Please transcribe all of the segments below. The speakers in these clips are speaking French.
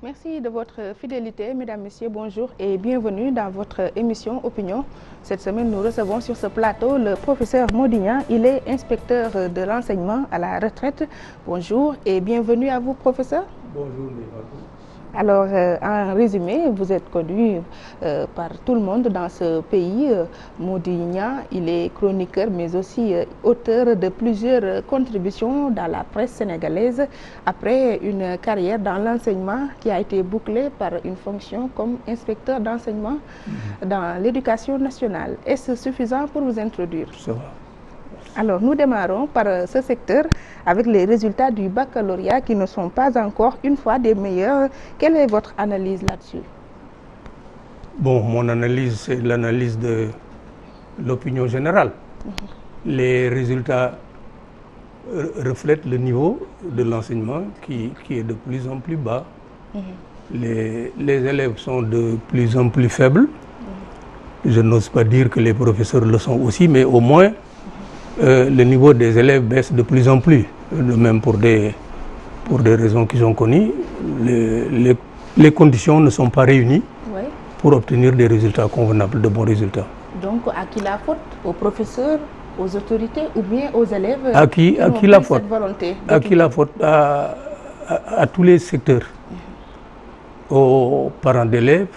Merci de votre fidélité, mesdames, messieurs, bonjour et bienvenue dans votre émission Opinion. Cette semaine, nous recevons sur ce plateau le professeur Mody Niang. Il est inspecteur de l'enseignement à la retraite. Bonjour et bienvenue à vous, professeur. Bonjour, mesdames. Alors, en résumé, vous êtes connu par tout le monde dans ce pays. Mody Niang, il est chroniqueur, mais aussi auteur de plusieurs contributions dans la presse sénégalaise, après une carrière dans l'enseignement qui a été bouclée par une fonction comme inspecteur d'enseignement dans l'éducation nationale. Est-ce suffisant pour vous introduire? Ça va. Alors, nous démarrons par ce secteur avec les résultats du baccalauréat qui ne sont pas encore une fois des meilleurs. Quelle est votre analyse là-dessus? Bon, mon analyse, c'est l'analyse de l'opinion générale. Les résultats reflètent le niveau de l'enseignement qui est de plus en plus bas. Les élèves sont de plus en plus faibles. Je n'ose pas dire que les professeurs le sont aussi, mais au moins, le niveau des élèves baisse de plus en plus, même pour des raisons qui sont connues. Les conditions ne sont pas réunies pour obtenir des résultats convenables, de bons résultats. Donc, à qui la faute? Aux professeurs, aux autorités ou bien aux élèves? À qui la faute? À qui la faute? À tous les secteurs. Aux parents d'élèves,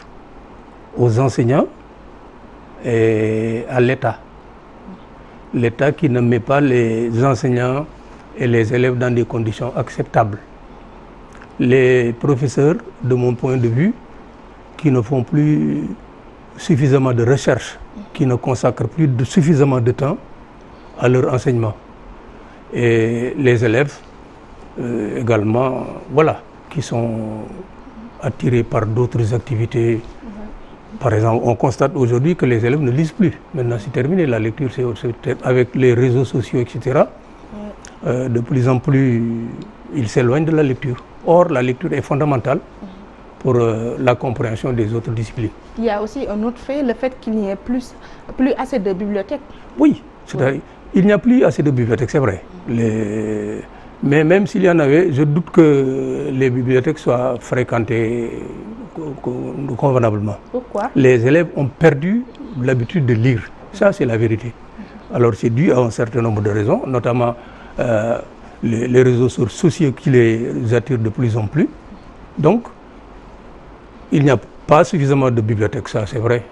aux enseignants et à l'État. L'État qui ne met pas les enseignants et les élèves dans des conditions acceptables. Les professeurs, de mon point de vue, qui ne font plus suffisamment de recherche, qui ne consacrent plus suffisamment de temps à leur enseignement. Et les élèves également, voilà, qui sont attirés par d'autres activités. Par exemple, on constate aujourd'hui que les élèves ne lisent plus. Maintenant, c'est terminé, la lecture, c'est avec les réseaux sociaux, etc. De plus en plus, ils s'éloignent de la lecture. Or, la lecture est fondamentale pour la compréhension des autres disciplines. Il y a aussi un autre fait, le fait qu'il n'y ait plus assez de bibliothèques. Oui, c'est-à-dire, il n'y a plus assez de bibliothèques, c'est vrai. Mais même s'il y en avait, je doute que les bibliothèques soient fréquentées convenablement. Pourquoi? Les élèves ont perdu l'habitude de lire. Ça, c'est la vérité. Alors, c'est dû à un certain nombre de raisons, notamment les réseaux sociaux qui les attirent de plus en plus. Donc, il n'y a pas suffisamment de bibliothèques, ça, c'est vrai.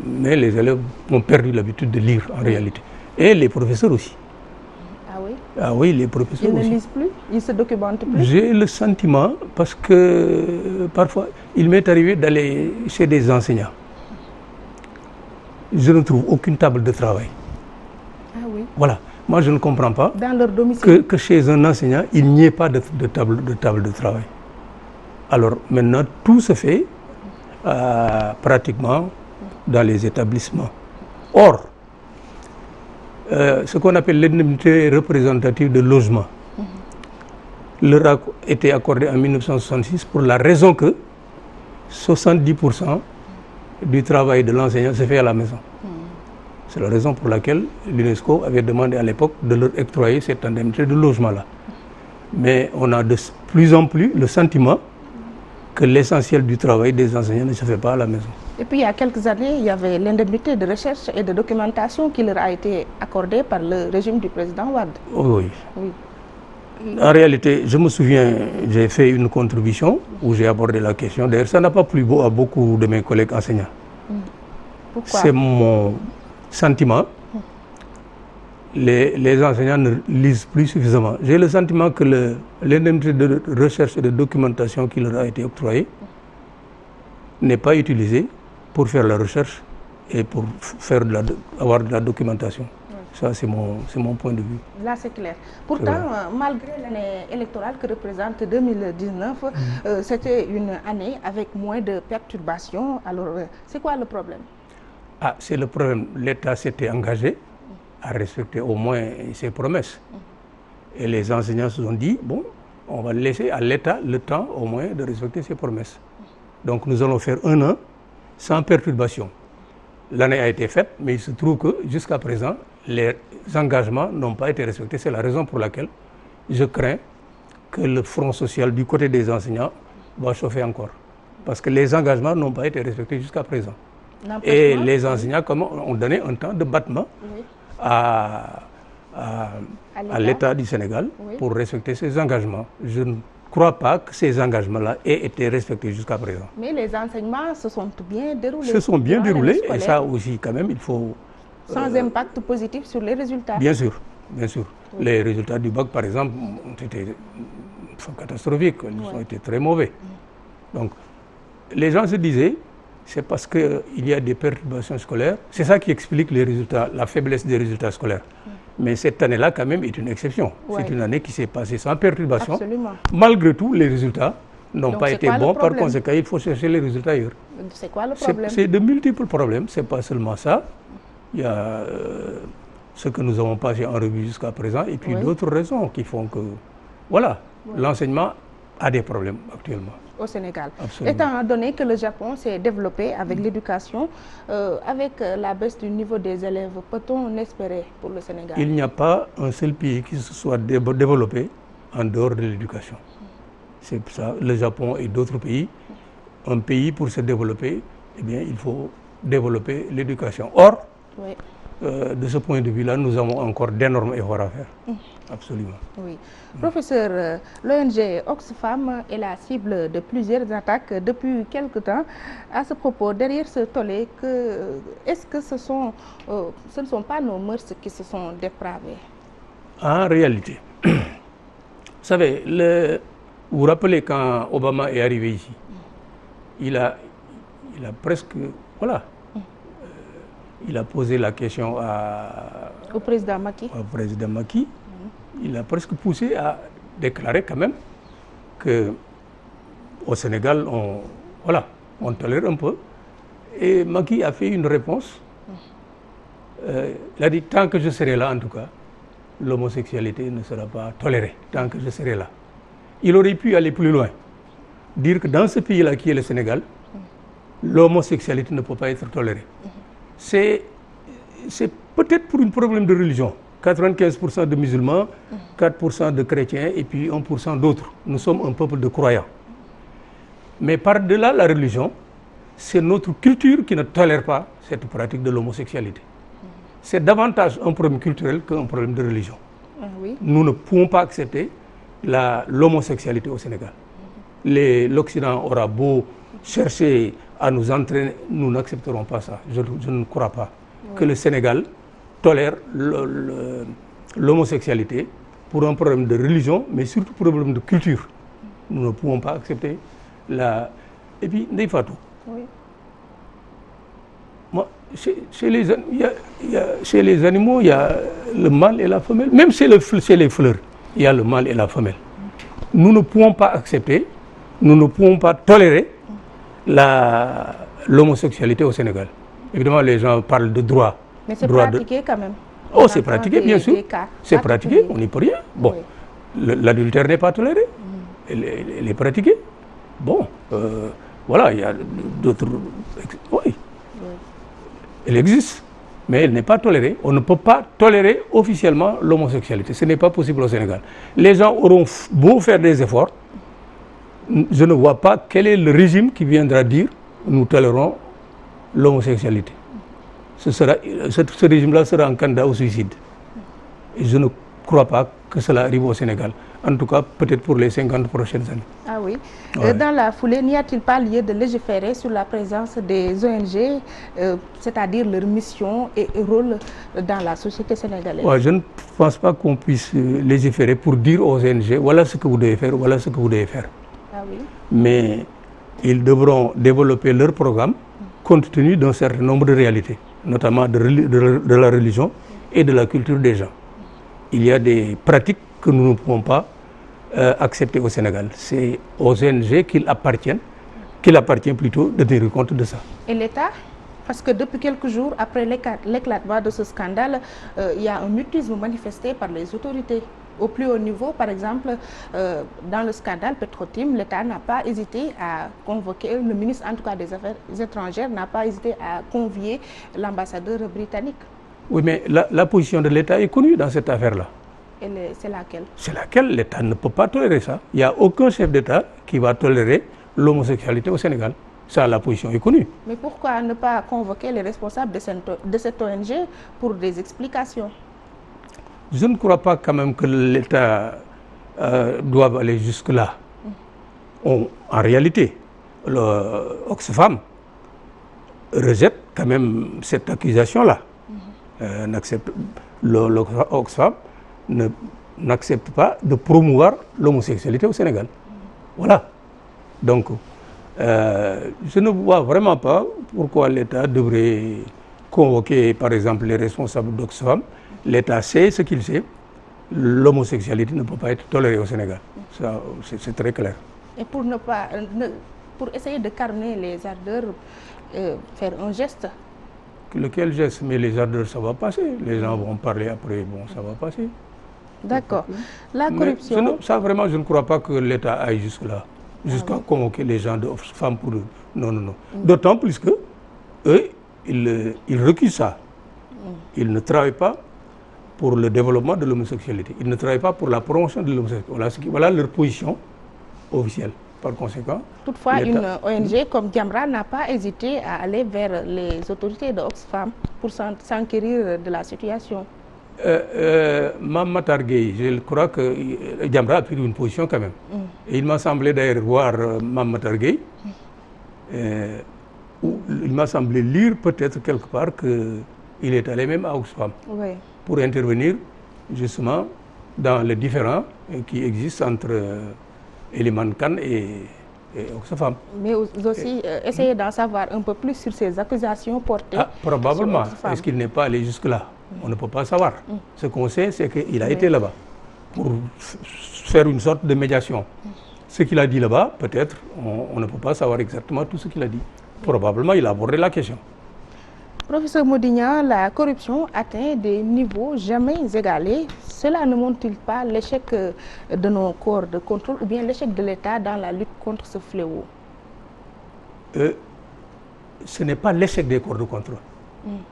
Mais les élèves ont perdu l'habitude de lire, en réalité. Et les professeurs aussi. Ah oui? Ah oui, les professeurs aussi. Ils ne lisent plus? Ils se documentent plus? J'ai le sentiment, parce que parfois, il m'est arrivé d'aller chez des enseignants. Je ne trouve aucune table de travail. Ah oui? Voilà. Moi, je ne comprends pas dans leur domicile que chez un enseignant, il n'y ait pas de table de travail. Alors, maintenant, tout se fait pratiquement dans les établissements. Or, ce qu'on appelle l'indemnité représentative de logement leur a été accordée en 1966 pour la raison que 70% du travail de l'enseignant se fait à la maison. C'est la raison pour laquelle l'UNESCO avait demandé à l'époque de leur octroyer cette indemnité de logement-là. Mais on a de plus en plus le sentiment que l'essentiel du travail des enseignants ne se fait pas à la maison. Et puis il y a quelques années, il y avait l'indemnité de recherche et de documentation qui leur a été accordée par le régime du président Wade. Oui. En réalité, je me souviens, j'ai fait une contribution où j'ai abordé la question. D'ailleurs, ça n'a pas plu à beaucoup de mes collègues enseignants. Pourquoi? C'est mon sentiment. Les enseignants ne lisent plus suffisamment. J'ai le sentiment que l'indemnité de recherche et de documentation qui leur a été octroyée n'est pas utilisée pour faire la recherche et pour avoir de la documentation. Ça, c'est mon point de vue. Là, c'est clair. Pourtant, malgré l'année électorale que représente 2019, c'était une année avec moins de perturbations. Alors, c'est quoi le problème? Ah, c'est le problème. L'État s'était engagé à respecter au moins ses promesses. Et les enseignants se sont dit, bon, on va laisser à l'État le temps au moins de respecter ses promesses. Donc nous allons faire un an sans perturbation. L'année a été faite, mais il se trouve que jusqu'à présent, les engagements n'ont pas été respectés. C'est la raison pour laquelle je crains que le front social du côté des enseignants va chauffer encore. Parce que les engagements n'ont pas été respectés jusqu'à présent. Et les enseignants ont donné un temps de battement à l'État du Sénégal pour respecter ses engagements. Je ne crois pas que ces engagements-là aient été respectés jusqu'à présent. Mais les enseignements se sont bien déroulés. Se sont bien déroulés et ça aussi quand même il faut... Sans impact positif sur les résultats. Bien sûr, bien sûr. Oui. Les résultats du bac par exemple ont été catastrophiques, ils ont été très mauvais. Donc les gens se disaient, c'est parce qu'il y a des perturbations scolaires, c'est ça qui explique les résultats, la faiblesse des résultats scolaires. Mais cette année-là, quand même, est une exception. C'est une année qui s'est passée sans perturbation. Absolument. Malgré tout, les résultats n'ont pas été bons. Par conséquent, il faut chercher les résultats ailleurs. C'est quoi le problème? C'est de multiples problèmes. Ce n'est pas seulement ça. Il y a ce que nous avons passé en revue jusqu'à présent et puis d'autres raisons qui font que, voilà, l'enseignement a des problèmes actuellement. Au Sénégal. Absolument. Étant donné que le Japon s'est développé avec l'éducation, avec la baisse du niveau des élèves, peut-on espérer pour le Sénégal? Il n'y a pas un seul pays qui se soit développé en dehors de l'éducation. C'est ça, le Japon et d'autres pays. Un pays, pour se développer, eh bien, il faut développer l'éducation. Or, de ce point de vue-là, nous avons encore d'énormes efforts à faire. Absolument. Oui. Professeur, l'ONG Oxfam est la cible de plusieurs attaques depuis quelque temps. À ce propos, derrière ce tollé, est-ce que ce ne sont pas nos mœurs qui se sont dépravées? En réalité, vous savez, vous vous rappelez quand Obama est arrivé ici, il a presque, voilà, il a posé la question au président Macky. Il a presque poussé à déclarer quand même qu'au Sénégal, on tolère un peu. Et Macky a fait une réponse. Il a dit, tant que je serai là, en tout cas, l'homosexualité ne sera pas tolérée, tant que je serai là. Il aurait pu aller plus loin, dire que dans ce pays-là qui est le Sénégal, l'homosexualité ne peut pas être tolérée. C'est peut-être pour un problème de religion. 95% de musulmans, 4% de chrétiens et puis 1% d'autres. Nous sommes un peuple de croyants. Mais par-delà la religion, c'est notre culture qui ne tolère pas cette pratique de l'homosexualité. C'est davantage un problème culturel qu'un problème de religion. Nous ne pouvons pas accepter l'homosexualité au Sénégal. L'Occident aura beau chercher à nous entraîner, nous n'accepterons pas ça. Je ne crois pas que le Sénégal tolère l'homosexualité pour un problème de religion, mais surtout pour un problème de culture. Nous ne pouvons pas accepter Et puis, Ndeye Fatou, moi, chez les animaux, il y a le mâle et la femelle. Même chez les fleurs, il y a le mâle et la femelle. Nous ne pouvons pas accepter, nous ne pouvons pas tolérer l'homosexualité au Sénégal. Évidemment, les gens parlent de droit. Mais c'est pratiqué quand même. Oh, c'est pratiqué, bien sûr. C'est pratiqué, on n'y peut rien. Bon, l'adultère n'est pas toléré. Elle est pratiquée. Bon, voilà, il y a d'autres... Oui, elle existe, mais elle n'est pas tolérée. On ne peut pas tolérer officiellement l'homosexualité. Ce n'est pas possible au Sénégal. Les gens auront beau faire des efforts. Je ne vois pas quel est le régime qui viendra dire nous tolérons l'homosexualité. Ce régime-là sera un candidat au suicide. Et je ne crois pas que cela arrive au Sénégal. En tout cas, peut-être pour les 50 prochaines années. Ah oui. Dans la foulée, n'y a-t-il pas lieu de légiférer sur la présence des ONG, c'est-à-dire leur mission et rôle dans la société sénégalaise? Je ne pense pas qu'on puisse légiférer pour dire aux ONG, voilà ce que vous devez faire, voilà ce que vous devez faire. Ah oui. Mais ils devront développer leur programme compte tenu d'un certain nombre de réalités, notamment de la religion et de la culture des gens. Il y a des pratiques que nous ne pouvons pas accepter au Sénégal. C'est aux ONG qu'il appartient plutôt de tenir compte de ça. Et l'État? Parce que depuis quelques jours, après l'éclatement de ce scandale, il y a un mutisme manifesté par les autorités. Au plus haut niveau, par exemple, dans le scandale Petro-Tim, l'État n'a pas hésité à convoquer, le ministre en tout cas des Affaires étrangères n'a pas hésité à convier l'ambassadeur britannique. Oui, mais la position de l'État est connue dans cette affaire-là. C'est laquelle? C'est laquelle l'État ne peut pas tolérer ça. Il n'y a aucun chef d'État qui va tolérer l'homosexualité au Sénégal. Ça, la position est connue. Mais pourquoi ne pas convoquer les responsables de cette ONG pour des explications? Je ne crois pas quand même que l'État doive aller jusque-là. En réalité, l'Oxfam rejette quand même cette accusation-là. L'Oxfam n'accepte pas de promouvoir l'homosexualité au Sénégal. Voilà. Donc, je ne vois vraiment pas pourquoi l'État devrait convoquer, par exemple, les responsables d'Oxfam. L'État sait ce qu'il sait. L'homosexualité ne peut pas être tolérée au Sénégal. Ça, c'est très clair. Et pour pour essayer de calmer les ardeurs, faire un geste. Lequel geste? Mais les ardeurs, ça va passer. Les gens vont parler après, bon, ça va passer. D'accord. La corruption... Ça, vraiment, je ne crois pas que l'État aille jusque-là. Jusqu'à convoquer les gens de femmes pour eux. Non, non, non. D'autant plus que eux, ils recusent ça. Ils ne travaillent pas pour le développement de l'homosexualité. Ils ne travaillent pas pour la promotion de l'homosexualité. Voilà leur position officielle. Par conséquent, toutefois, une ONG comme Jamra n'a pas hésité à aller vers les autorités de Oxfam pour s'enquérir de la situation. Mame Matar Gueye, je crois que Jamra a pris une position quand même. Et il m'a semblé d'ailleurs voir Mame Matar Gueye, où il m'a semblé lire peut-être quelque part qu'il est allé même à Oxfam pour intervenir justement dans les différends qui existent entre Eliman Khan et Oxfam. Mais aussi essayer d'en savoir un peu plus sur ces accusations portées. Probablement. Est-ce qu'il n'est pas allé jusque-là? On ne peut pas savoir. Ce qu'on sait, c'est qu'il a été là-bas pour faire une sorte de médiation. Ce qu'il a dit là-bas, peut-être, on ne peut pas savoir exactement tout ce qu'il a dit. Probablement, il a abordé la question. Professeur Modignan, la corruption atteint des niveaux jamais égalés. Cela ne montre-t-il pas l'échec de nos corps de contrôle ou bien l'échec de l'État dans la lutte contre ce fléau? Ce n'est pas l'échec des corps de contrôle.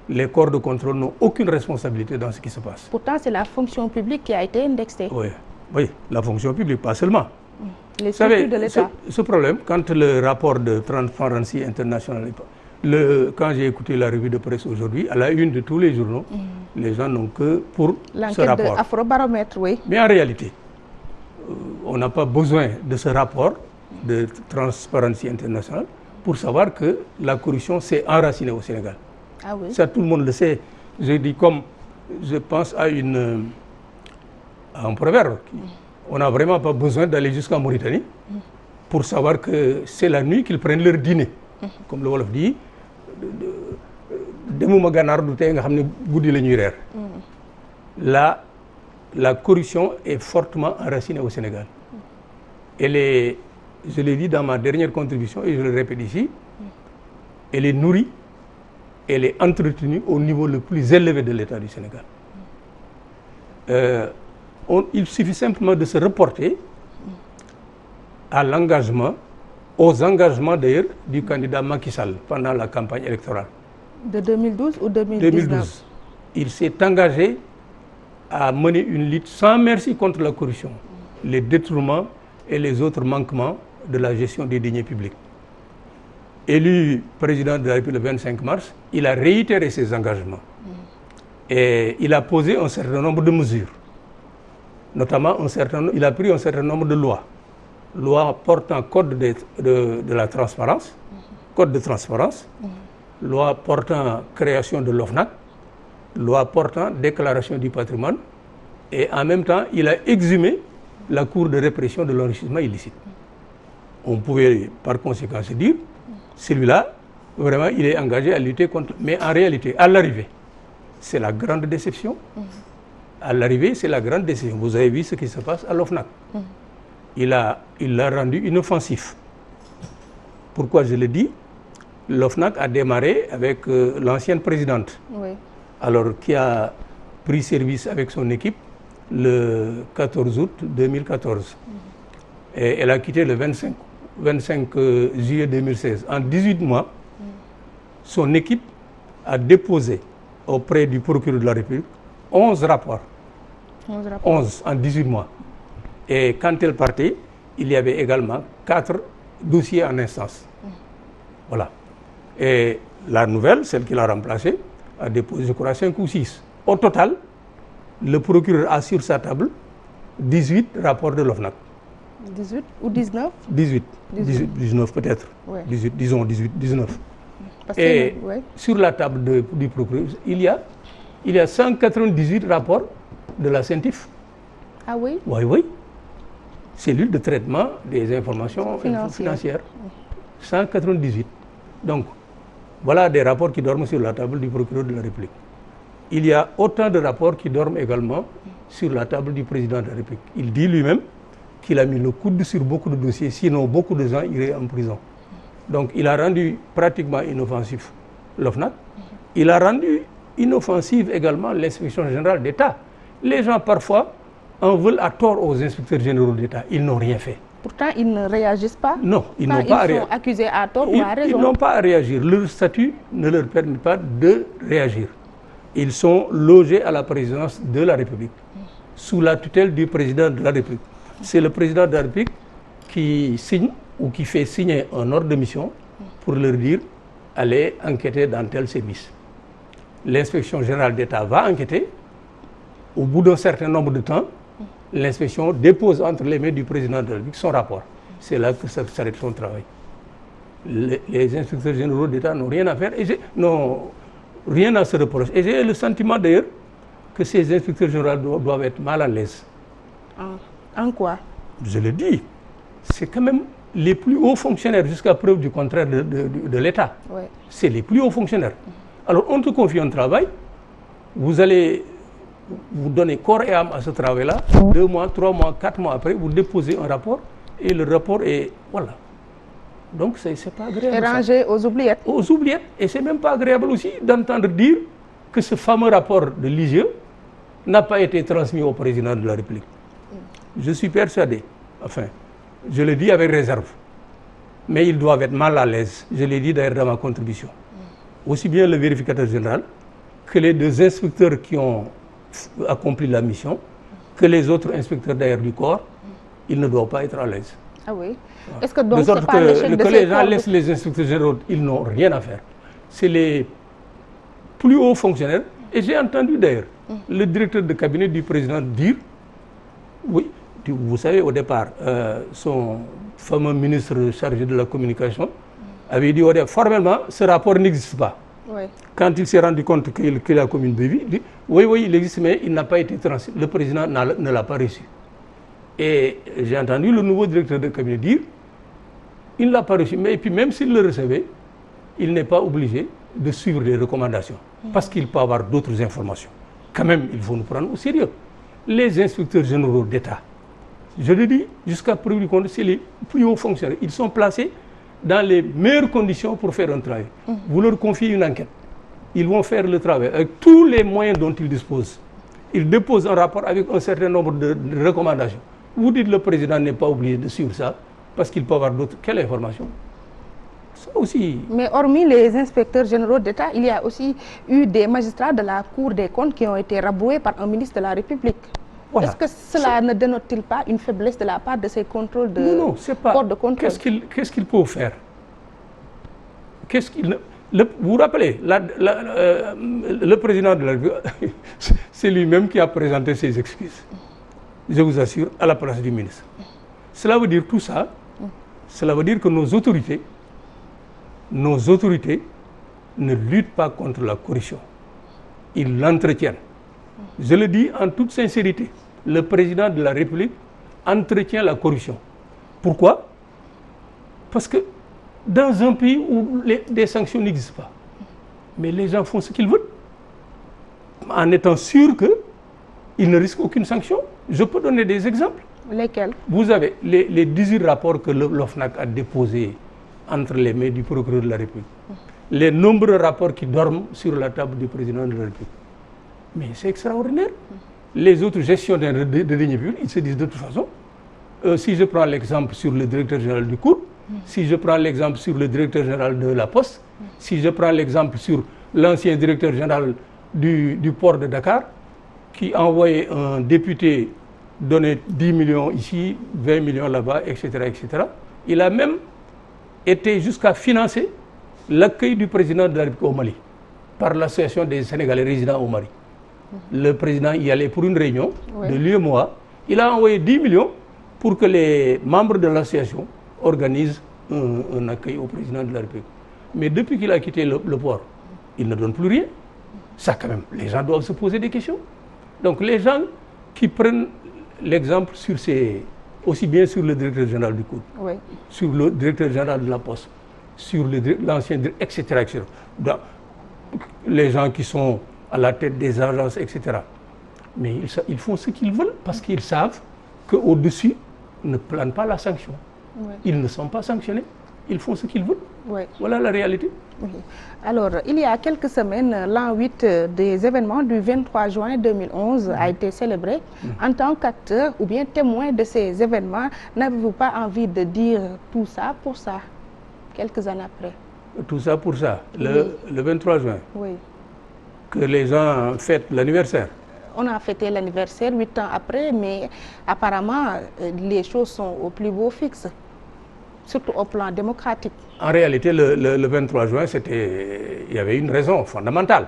Les corps de contrôle n'ont aucune responsabilité dans ce qui se passe. Pourtant, c'est la fonction publique qui a été indexée. Oui, la fonction publique, pas seulement. Les structures de l'État. Ce problème, quand le rapport de Transparency International, quand j'ai écouté la revue de presse aujourd'hui, à la une de tous les journaux, les gens n'ont que pour ce rapport. L'enquête de Afrobaromètre, oui. Mais en réalité, on n'a pas besoin de ce rapport de Transparency International pour savoir que la corruption s'est enracinée au Sénégal. Ah oui. Ça, tout le monde le sait. Je dis comme, je pense à un proverbe. On n'a vraiment pas besoin d'aller jusqu'en Mauritanie pour savoir que c'est la nuit qu'ils prennent leur dîner. Comme le Wolof dit, la corruption est fortement enracinée au Sénégal. Elle est, je l'ai dit dans ma dernière contribution et je le répète ici, elle est nourrie, elle est entretenue au niveau le plus élevé de l'État du Sénégal. Il suffit simplement de se reporter à l'engagement, aux engagements d'ailleurs du candidat Macky Sall pendant la campagne électorale. De 2012 ou 2019 2012. Il s'est engagé à mener une lutte sans merci contre la corruption, les détournements et les autres manquements de la gestion des deniers publics. Élu président de la République le 25 mars, il a réitéré ses engagements. Et il a posé un certain nombre de mesures. Notamment, il a pris un certain nombre de lois. Loi portant code de la transparence, code de transparence, loi portant création de l'OFNAC, loi portant déclaration du patrimoine, et en même temps, il a exhumé la Cour de répression de l'enrichissement illicite. On pouvait par conséquent se dire, celui-là, vraiment, il est engagé à lutter contre... Mais en réalité, à l'arrivée, c'est la grande déception. À l'arrivée, c'est la grande déception. Vous avez vu ce qui se passe à l'OFNAC. Il l'a rendu inoffensif. Pourquoi je le dis? L'OFNAC a démarré avec l'ancienne présidente, alors qui a pris service avec son équipe le 14 août 2014. Et elle a quitté le 25 juillet 2016. En 18 mois, son équipe a déposé auprès du procureur de la République 11 rapports. 11 en 18 mois. Et quand elle partait, il y avait également 4 dossiers en instance. Voilà. Et la nouvelle, celle qui l'a remplacée, a déposé, je crois, 5 ou 6. Au total, le procureur a sur sa table 18 rapports de l'OFNAC. 18 ou 19? 19 peut-être. Ouais. 18, disons 18, 19. Parce Et que, ouais. sur la table du procureur, il y a 198 rapports de la CENTIF. Ah oui? Oui, oui. Cellule de traitement des informations financières. 198. Donc, voilà des rapports qui dorment sur la table du procureur de la République. Il y a autant de rapports qui dorment également sur la table du président de la République. Il dit lui-même qu'il a mis le coude sur beaucoup de dossiers, sinon beaucoup de gens iraient en prison. Donc, il a rendu pratiquement inoffensif l'OFNAC. Il a rendu inoffensive également l'inspection générale d'État. Les gens, parfois, en veulent à tort aux inspecteurs généraux d'État. Ils n'ont rien fait. Pourtant, ils ne réagissent pas. Non, ils n'ont pas à réagir. Ils sont accusés à tort ou à raison. Ils n'ont pas à réagir. Leur statut ne leur permet pas de réagir. Ils sont logés à la présidence de la République, sous la tutelle du président de la République. C'est le président de la République qui signe ou qui fait signer un ordre de mission pour leur dire allez enquêter dans tel service. L'inspection générale d'État va enquêter. Au bout d'un certain nombre de temps, l'inspection dépose entre les mains du président de la République son rapport. C'est là que s'arrête son travail. Les inspecteurs généraux d'État n'ont rien à faire et n'ont rien à se reprocher. Et j'ai le sentiment d'ailleurs que ces inspecteurs généraux doivent être mal à l'aise. En quoi? Je le dis, c'est quand même les plus hauts fonctionnaires, jusqu'à preuve du contraire de l'État. Ouais. C'est les plus hauts fonctionnaires. Alors on te confie un travail, vous allez vous donner corps et âme à ce travail-là, 2 mois, 3 mois, 4 mois après, vous déposez un rapport et le rapport est... Voilà. Donc c'est pas agréable. Et rangé aux oubliettes. Aux oubliettes. Et c'est même pas agréable aussi d'entendre dire que ce fameux rapport de l'IGE n'a pas été transmis au président de la République. Je suis persuadé, enfin, je le dis avec réserve, mais ils doivent être mal à l'aise. Je l'ai dit d'ailleurs dans ma contribution. Aussi bien le vérificateur général que les 2 inspecteurs qui ont accompli la mission, que les autres inspecteurs d'ailleurs du corps, ils ne doivent pas être à l'aise. Ah oui. Est-ce que donc c'est pas l'échec de que les gens laissent les inspecteurs généraux, ils n'ont rien à faire. C'est les plus hauts fonctionnaires. Et j'ai entendu d'ailleurs le directeur de cabinet du président dire, oui, vous savez, au départ, son fameux ministre chargé de la communication avait dit, formellement, ce rapport n'existe pas. Oui. Quand il s'est rendu compte qu'il a commis une bévue, il dit, oui, il existe, mais il n'a pas été transmis. Le président ne l'a pas reçu. Et j'ai entendu le nouveau directeur de cabinet dire, il ne l'a pas reçu, mais puis même s'il le recevait, il n'est pas obligé de suivre les recommandations, parce qu'il peut avoir d'autres informations. Quand même, il faut nous prendre au sérieux. Les inspecteurs généraux d'État, je le dis, jusqu'à preuve du contraire, c'est les plus hauts fonctionnaires. Ils sont placés dans les meilleures conditions pour faire un travail. Vous leur confiez une enquête. Ils vont faire le travail avec tous les moyens dont ils disposent. Ils déposent un rapport avec un certain nombre de recommandations. Vous dites que le président n'est pas obligé de suivre ça parce qu'il peut avoir d'autres. Quelle information? Ça aussi. Mais hormis les inspecteurs généraux d'État, il y a aussi eu des magistrats de la Cour des comptes qui ont été rabroués par un ministre de la République. Voilà. Est-ce que cela ne dénote-t-il pas une faiblesse de la part de ces contrôles de non, c'est pas. corps de contrôle? Qu'est-ce qu'ils peuvent faire? Vous vous rappelez, le président de la République, c'est lui-même qui a présenté ses excuses. Je vous assure, à la place du ministre. Cela veut dire tout ça. Cela veut dire que nos autorités ne luttent pas contre la corruption. Ils l'entretiennent. Je le dis en toute sincérité. Le président de la République entretient la corruption. Pourquoi? Parce que dans un pays où des sanctions n'existent pas, mais les gens font ce qu'ils veulent, en étant sûrs qu'ils ne risquent aucune sanction. Je peux donner des exemples. Lesquels? Vous avez les 18 rapports que l'OFNAC a déposés entre les mains du procureur de la République. Les nombreux rapports qui dorment sur la table du président de la République. Mais c'est extraordinaire. Les autres gestionnaires de deniers publics, ils se disent de toute façon, si je prends l'exemple sur le directeur général du COUR, si je prends l'exemple sur le directeur général de la Poste, si je prends l'exemple sur l'ancien directeur général du port de Dakar, qui envoyait un député donner 10 millions ici, 20 millions là-bas, etc., etc. Il a même était jusqu'à financer l'accueil du président de la République au Mali par l'association des Sénégalais résidant au Mali. Le président y allait pour une réunion de l'UEMOA. Il a envoyé 10 millions pour que les membres de l'association organisent un accueil au président de la République. Mais depuis qu'il a quitté le pouvoir, il ne donne plus rien. Ça, quand même, les gens doivent se poser des questions. Donc, les gens qui prennent l'exemple sur aussi bien sur le directeur général du COUD, sur le directeur général de la Poste, sur l'ancien directeur, etc. Donc, les gens qui sont à la tête des agences, etc. Mais ils font ce qu'ils veulent parce qu'ils savent qu'au-dessus ne plane pas la sanction. Ils ne sont pas sanctionnés. Ils font ce qu'ils veulent. Voilà la réalité. Alors, il y a quelques semaines, l'an 8 des événements du 23 juin 2011 a été célébré. En tant qu'acteur ou bien témoin de ces événements, n'avez-vous pas envie de dire tout ça pour ça, quelques années après? Tout ça pour ça, le 23 juin, que les gens fêtent l'anniversaire. On a fêté l'anniversaire 8 ans après, mais apparemment, les choses sont au plus beau fixe, surtout au plan démocratique. En réalité, le 23 juin, il y avait une raison fondamentale.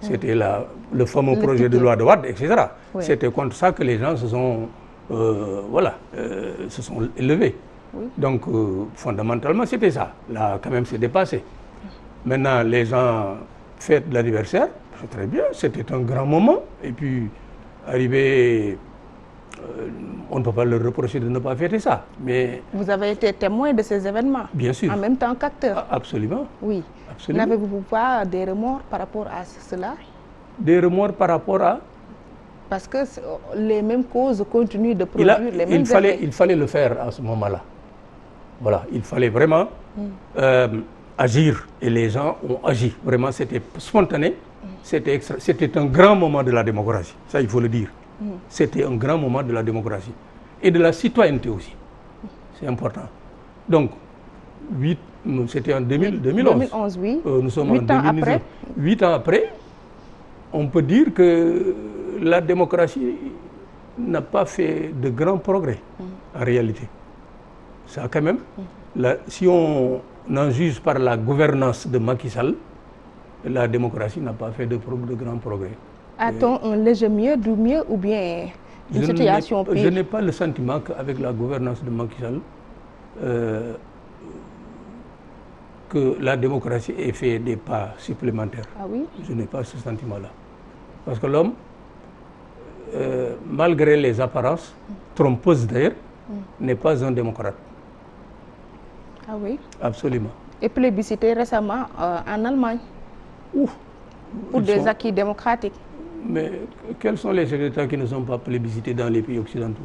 C'était le fameux projet de loi de Wade, etc. C'était contre ça que les gens se sont, se sont élevés. Donc, fondamentalement, c'était ça. Là, quand même, c'est dépassé. Maintenant, les gens fêtent l'anniversaire, c'est très bien, c'était un grand moment. Et puis, arrivé, on ne peut pas leur reprocher de ne pas fêter ça. Mais vous avez été témoin de ces événements? Bien sûr. En même temps qu'acteur? Absolument. Oui. Absolument. N'avez-vous pas des remords par rapport à cela? Des remords par rapport à? Parce que les mêmes causes continuent de produire les mêmes effets. Il fallait le faire à ce moment-là. Voilà, il fallait vraiment agir. Et les gens ont agi. Vraiment, c'était spontané. C'était un grand moment de la démocratie. Ça, il faut le dire. C'était un grand moment de la démocratie. Et de la citoyenneté aussi. C'est important. Donc, c'était en 2011. 2011, oui. Nous sommes 8 ans après. 8 ans après, on peut dire que la démocratie n'a pas fait de grands progrès, en réalité. Ça, quand même, si on en juge par la gouvernance de Macky Sall, la démocratie n'a pas fait de grands progrès. A-t-on un léger mieux, du mieux, ou bien une situation pire? Je n'ai pas le sentiment qu'avec la gouvernance de Macky Sall, que la démocratie ait fait des pas supplémentaires. Ah oui? Je n'ai pas ce sentiment-là. Parce que l'homme, malgré les apparences, trompeuses d'ailleurs, n'est pas un démocrate. Ah oui? Absolument. Et plébiscité récemment en Allemagne. Pour des acquis démocratiques. Mais quels sont les chefs d'État qui ne sont pas plébiscités dans les pays occidentaux?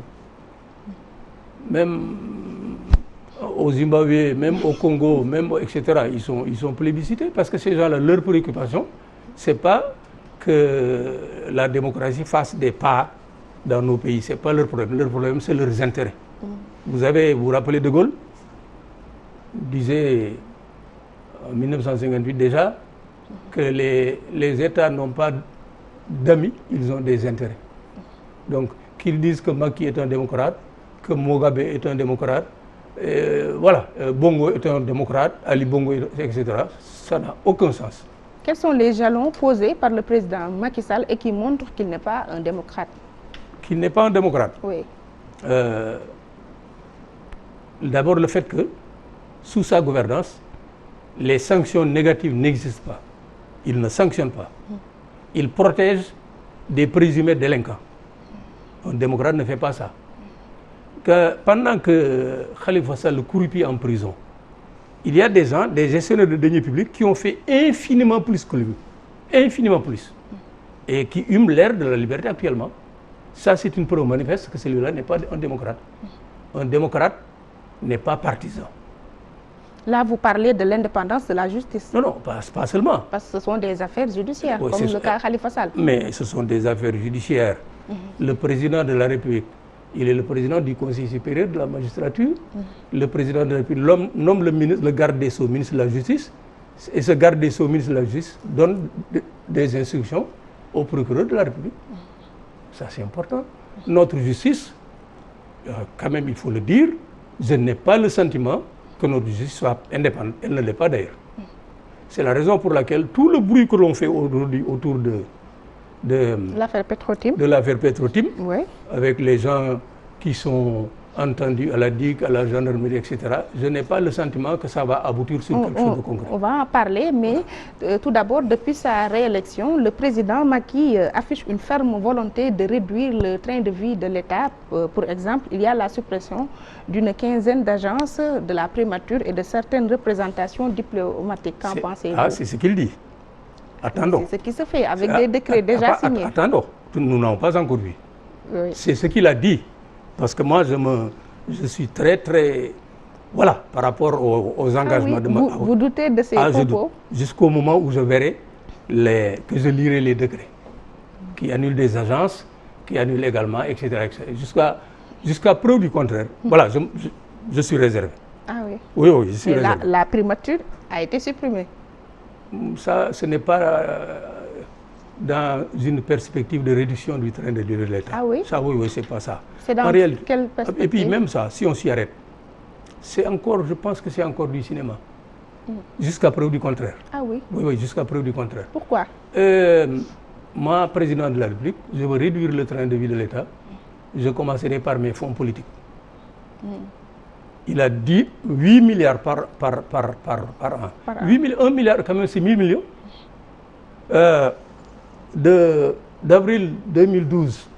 Même au Zimbabwe, même au Congo, même, etc., ils sont plébiscités parce que ces gens-là, leur préoccupation, ce n'est pas que la démocratie fasse des pas dans nos pays. Ce n'est pas leur problème. Leur problème, c'est leurs intérêts. Vous vous rappelez de Gaulle disait en 1958 déjà que les États n'ont pas d'amis, ils ont des intérêts. Donc, qu'ils disent que Macky est un démocrate, que Mugabe est un démocrate, Bongo est un démocrate, Ali Bongo, etc., ça n'a aucun sens. Quels sont les jalons posés par le président Macky Sall et qui montrent qu'il n'est pas un démocrate? Qu'il n'est pas un démocrate? Oui. D'abord, le fait que, sous sa gouvernance, les sanctions négatives n'existent pas. Il ne sanctionne pas. Il protège des présumés délinquants. Un démocrate ne fait pas ça. Pendant que Khalifa Sall croupit en prison, il y a des gens, des gestionnaires de deniers publics qui ont fait infiniment plus que lui. Infiniment plus. Et qui hument l'air de la liberté actuellement. Ça, c'est une preuve manifeste que celui-là n'est pas un démocrate. Un démocrate n'est pas partisan. Là, vous parlez de l'indépendance de la justice. Non, pas seulement. Parce que ce sont des affaires judiciaires, comme le cas Khalifa Sall. Mais ce sont des affaires judiciaires. Le président de la République, il est le président du Conseil supérieur de la magistrature. Le président de la République nomme le garde des Sceaux, ministre de la Justice. Et ce garde des Sceaux, ministre de la Justice, donne des instructions au procureur de la République. Ça, c'est important. Notre justice, quand même, il faut le dire, je n'ai pas le sentiment que notre justice soit indépendante. Elle ne l'est pas d'ailleurs. C'est la raison pour laquelle tout le bruit que l'on fait aujourd'hui autour de l'affaire Petro-Tim, oui, avec les gens qui sont entendus à la DIC, à la gendarmerie, etc., je n'ai pas le sentiment que ça va aboutir sur quelque chose de concret. On va en parler, mais tout d'abord, depuis sa réélection, le président Macky affiche une ferme volonté de réduire le train de vie de l'État. Pour exemple, il y a la suppression d'une quinzaine d'agences, de la primature et de certaines représentations diplomatiques. Qu'en pensez-vous? Ah, c'est ce qu'il dit. Attendons. C'est ce qui se fait avec des décrets déjà signés. Attendons, nous n'avons pas encore vu. Oui. C'est ce qu'il a dit. Parce que moi, je suis très, voilà, par rapport aux engagements de ma... Vous doutez de ces propos? Jusqu'au moment où je verrai, que je lirai les décrets qui annulent des agences, qui annulent également, etc. Jusqu'à preuve du contraire. Voilà, je suis réservé. Ah oui? Oui, je suis réservé. La primature a été supprimée. Ça, ce n'est pas dans une perspective de réduction du train de vie de l'État. Ah oui? Ça, oui, c'est pas ça. C'est dans quelle perspective? Et puis même ça, si on s'y arrête, c'est encore, je pense que c'est encore du cinéma. Jusqu'à preuve du contraire. Ah oui? Oui, jusqu'à preuve du contraire. Pourquoi? Moi, président de la République, je veux réduire le train de vie de l'État. Je commencerai par mes fonds politiques. Il a dit 8 milliards par an. 1 milliard, quand même, c'est 1000 millions. D'avril 2012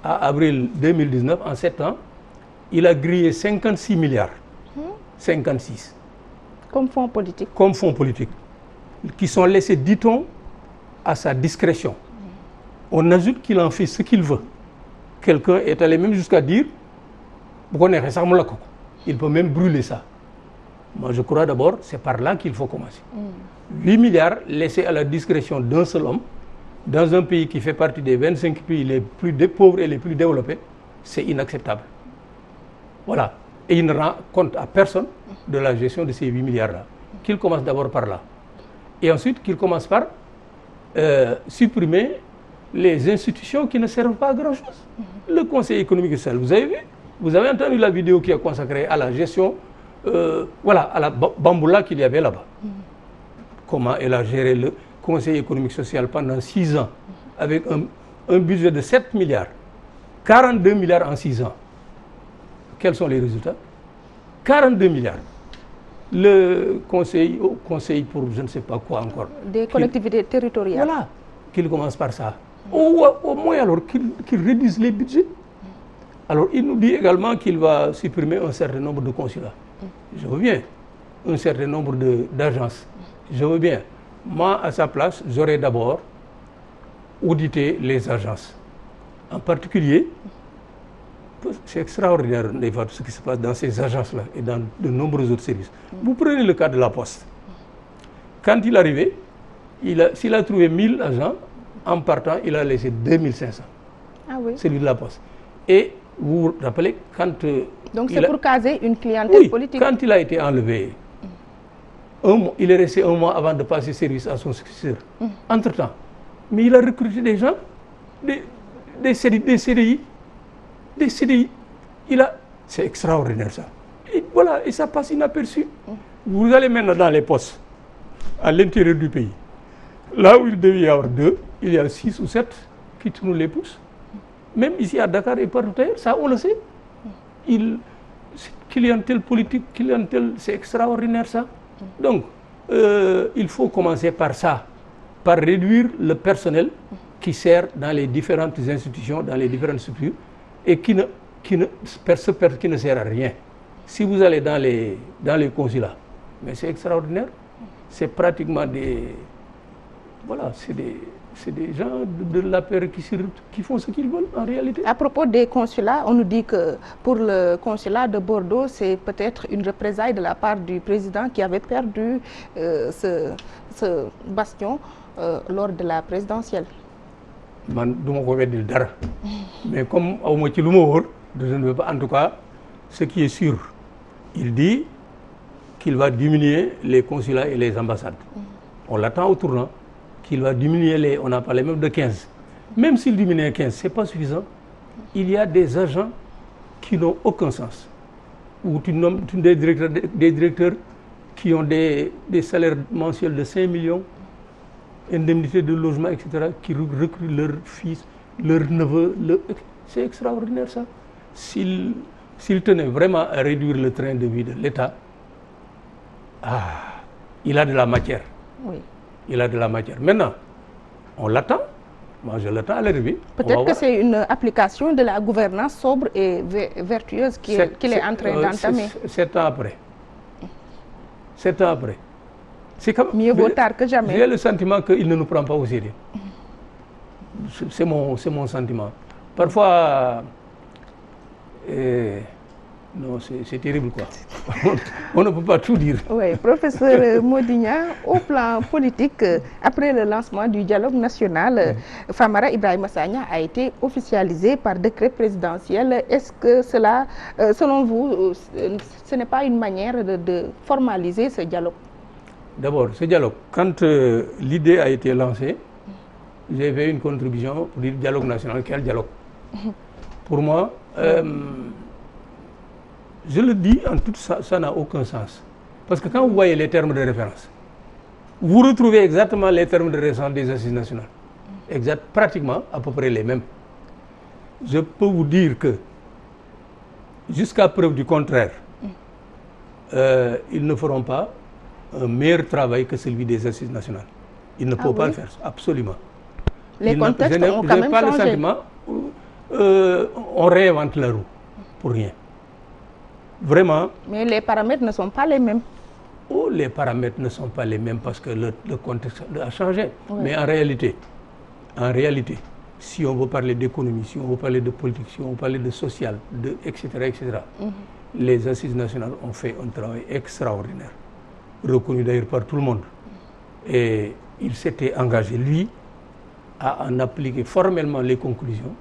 à avril 2019, en 7 ans, il a grillé 56 milliards. 56. Comme fonds politiques. Comme fonds politiques. Qui sont laissés, dit-on, à sa discrétion. On ajoute qu'il en fait ce qu'il veut. Quelqu'un est allé même jusqu'à dire, il peut même brûler ça. Moi, je crois d'abord, c'est par là qu'il faut commencer. 8 milliards laissés à la discrétion d'un seul homme, dans un pays qui fait partie des 25 pays les plus pauvres et les plus développés, c'est inacceptable. Voilà. Et il ne rend compte à personne de la gestion de ces 8 milliards-là. Qu'il commence d'abord par là. Et ensuite, qu'il commence par supprimer les institutions qui ne servent pas à grand-chose. Le Conseil économique et social, vous avez vu? Vous avez entendu la vidéo qui est consacrée à la gestion, voilà, à la bamboula qu'il y avait là-bas. Comment elle a géré le Conseil économique et social pendant 6 ans, avec un budget de 7 milliards, 42 milliards en 6 ans. Quels sont les résultats? 42 milliards. Le conseil pour je ne sais pas quoi encore. Des collectivités territoriales. Voilà, qu'il commence par ça. Au moins alors qu'il réduise les budgets. Alors il nous dit également qu'il va supprimer un certain nombre de consulats. Je veux bien. Un certain nombre d'agences. Je veux bien. Moi, à sa place, j'aurais d'abord audité les agences. En particulier, c'est extraordinaire ce qui se passe dans ces agences-là et dans de nombreux autres services. Vous prenez le cas de la Poste. Quand il est arrivé, s'il a trouvé 1000 agents, en partant, il a laissé 2500. Ah oui. Celui de la Poste. Et vous vous rappelez, quand... Donc c'est pour caser une clientèle politique. Quand il a été enlevé, il est resté 1 mois avant de passer service à son successeur. Entre-temps, mais il a recruté des gens, des CDI. C'est extraordinaire ça. Et voilà, et ça passe inaperçu. Vous allez maintenant dans les postes, à l'intérieur du pays. Là où il devait y avoir 2, il y a 6 ou 7 qui tournent les pouces. Même ici à Dakar et partout ailleurs, ça on le sait. Clientèle politique, c'est extraordinaire ça. Donc, il faut commencer par ça, par réduire le personnel qui sert dans les différentes institutions, dans les différentes structures, et qui ne sert à rien. Si vous allez dans les consulats, mais c'est extraordinaire. C'est pratiquement c'est des gens de la paix qui font ce qu'ils veulent en réalité. À propos des consulats, on nous dit que pour le consulat de Bordeaux, c'est peut-être une représaille de la part du président qui avait perdu ce bastion lors de la présidentielle. Mais comme je ne veux pas, en tout cas, ce qui est sûr, il dit qu'il va diminuer les consulats et les ambassades. On l'attend au tournant, qu'il va diminuer on a parlé même de 15. Même s'il diminue 15, ce n'est pas suffisant. Il y a des agents qui n'ont aucun sens. où tu nommes des directeurs qui ont des salaires mensuels de 5 millions, indemnités de logement, etc., qui recrutent leurs fils, leurs neveux. C'est extraordinaire ça. S'ils tenaient vraiment à réduire le train de vie de l'État, il a de la matière. Oui. Il a de la matière. Maintenant, on l'attend. Moi, je l'attends à l'arrivée. Peut-être que c'est une application de la gouvernance sobre et vertueuse qu'il est en train d'entamer. 7 ans après. 7 ans après. Mieux vaut tard que jamais. J'ai le sentiment qu'il ne nous prend pas au sérieux. C'est mon sentiment. Parfois, non, c'est terrible quoi. On ne peut pas tout dire. Oui, professeur Modigna, au plan politique, après le lancement du dialogue national, Famara Ibrahima Sagna a été officialisé par décret présidentiel. Est-ce que cela, selon vous, ce n'est pas une manière de formaliser ce dialogue? D'abord, ce dialogue, quand l'idée a été lancée, j'ai fait une contribution pour dire dialogue national. Quel dialogue? Pour moi, je le dis en tout ça n'a aucun sens. Parce que quand vous voyez les termes de référence, vous retrouvez exactement les termes de référence des assises nationales. Pratiquement à peu près les mêmes. Je peux vous dire que, jusqu'à preuve du contraire, ils ne feront pas un meilleur travail que celui des assises nationales. Ils ne peuvent pas le faire, absolument. Les contextes ont quand même changé. Je n'ai pas le sentiment, on réinvente la roue, pour rien. Vraiment. Mais les paramètres ne sont pas les mêmes. Oh, les paramètres ne sont pas les mêmes parce que le contexte a changé. Oui. Mais en réalité, si on veut parler d'économie, si on veut parler de politique, si on veut parler de social, etc., les assises nationales ont fait un travail extraordinaire, reconnu d'ailleurs par tout le monde. Et il s'était engagé, lui, à en appliquer formellement les conclusions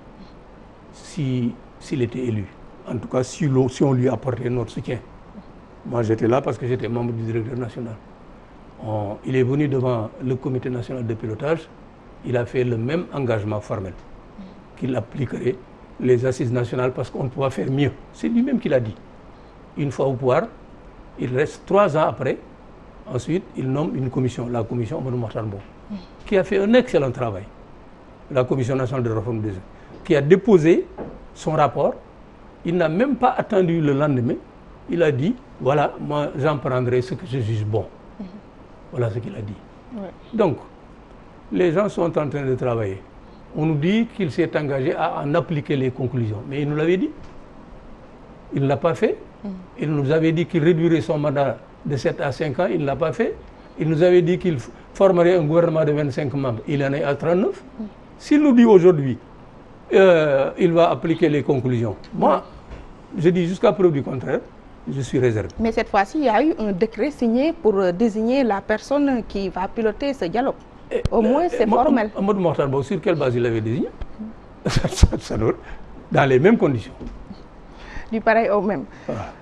s'il était élu. En tout cas, si on lui apportait notre soutien. Moi, j'étais là parce que j'étais membre du directeur national. Il est venu devant le comité national de pilotage. Il a fait le même engagement formel qu'il appliquerait les assises nationales parce qu'on ne peut pas faire mieux. C'est lui-même qui l'a dit. Une fois au pouvoir, il reste 3 ans après. Ensuite, il nomme une commission, la commission Amadou Mahtar Mbow, qui a fait un excellent travail. La commission nationale de réforme des eaux, qui a déposé son rapport. Il n'a même pas attendu le lendemain. Il a dit, voilà, moi j'en prendrai ce que je juge bon. Voilà ce qu'il a dit. Ouais. Donc, les gens sont en train de travailler. On nous dit qu'il s'est engagé à en appliquer les conclusions. Mais il nous l'avait dit. Il ne l'a pas fait. Il nous avait dit qu'il réduirait son mandat de 7 à 5 ans. Il ne l'a pas fait. Il nous avait dit qu'il formerait un gouvernement de 25 membres. Il en est à 39. S'il nous dit aujourd'hui, il va appliquer les conclusions. Moi, je dis jusqu'à preuve du contraire, je suis réservé. Mais cette fois-ci, il y a eu un décret signé pour désigner la personne qui va piloter ce dialogue. Au moins, c'est formel. Amadou Mahtar Mbow, sur quelle base il l'avait désigné? Dans les mêmes conditions. Du pareil au même.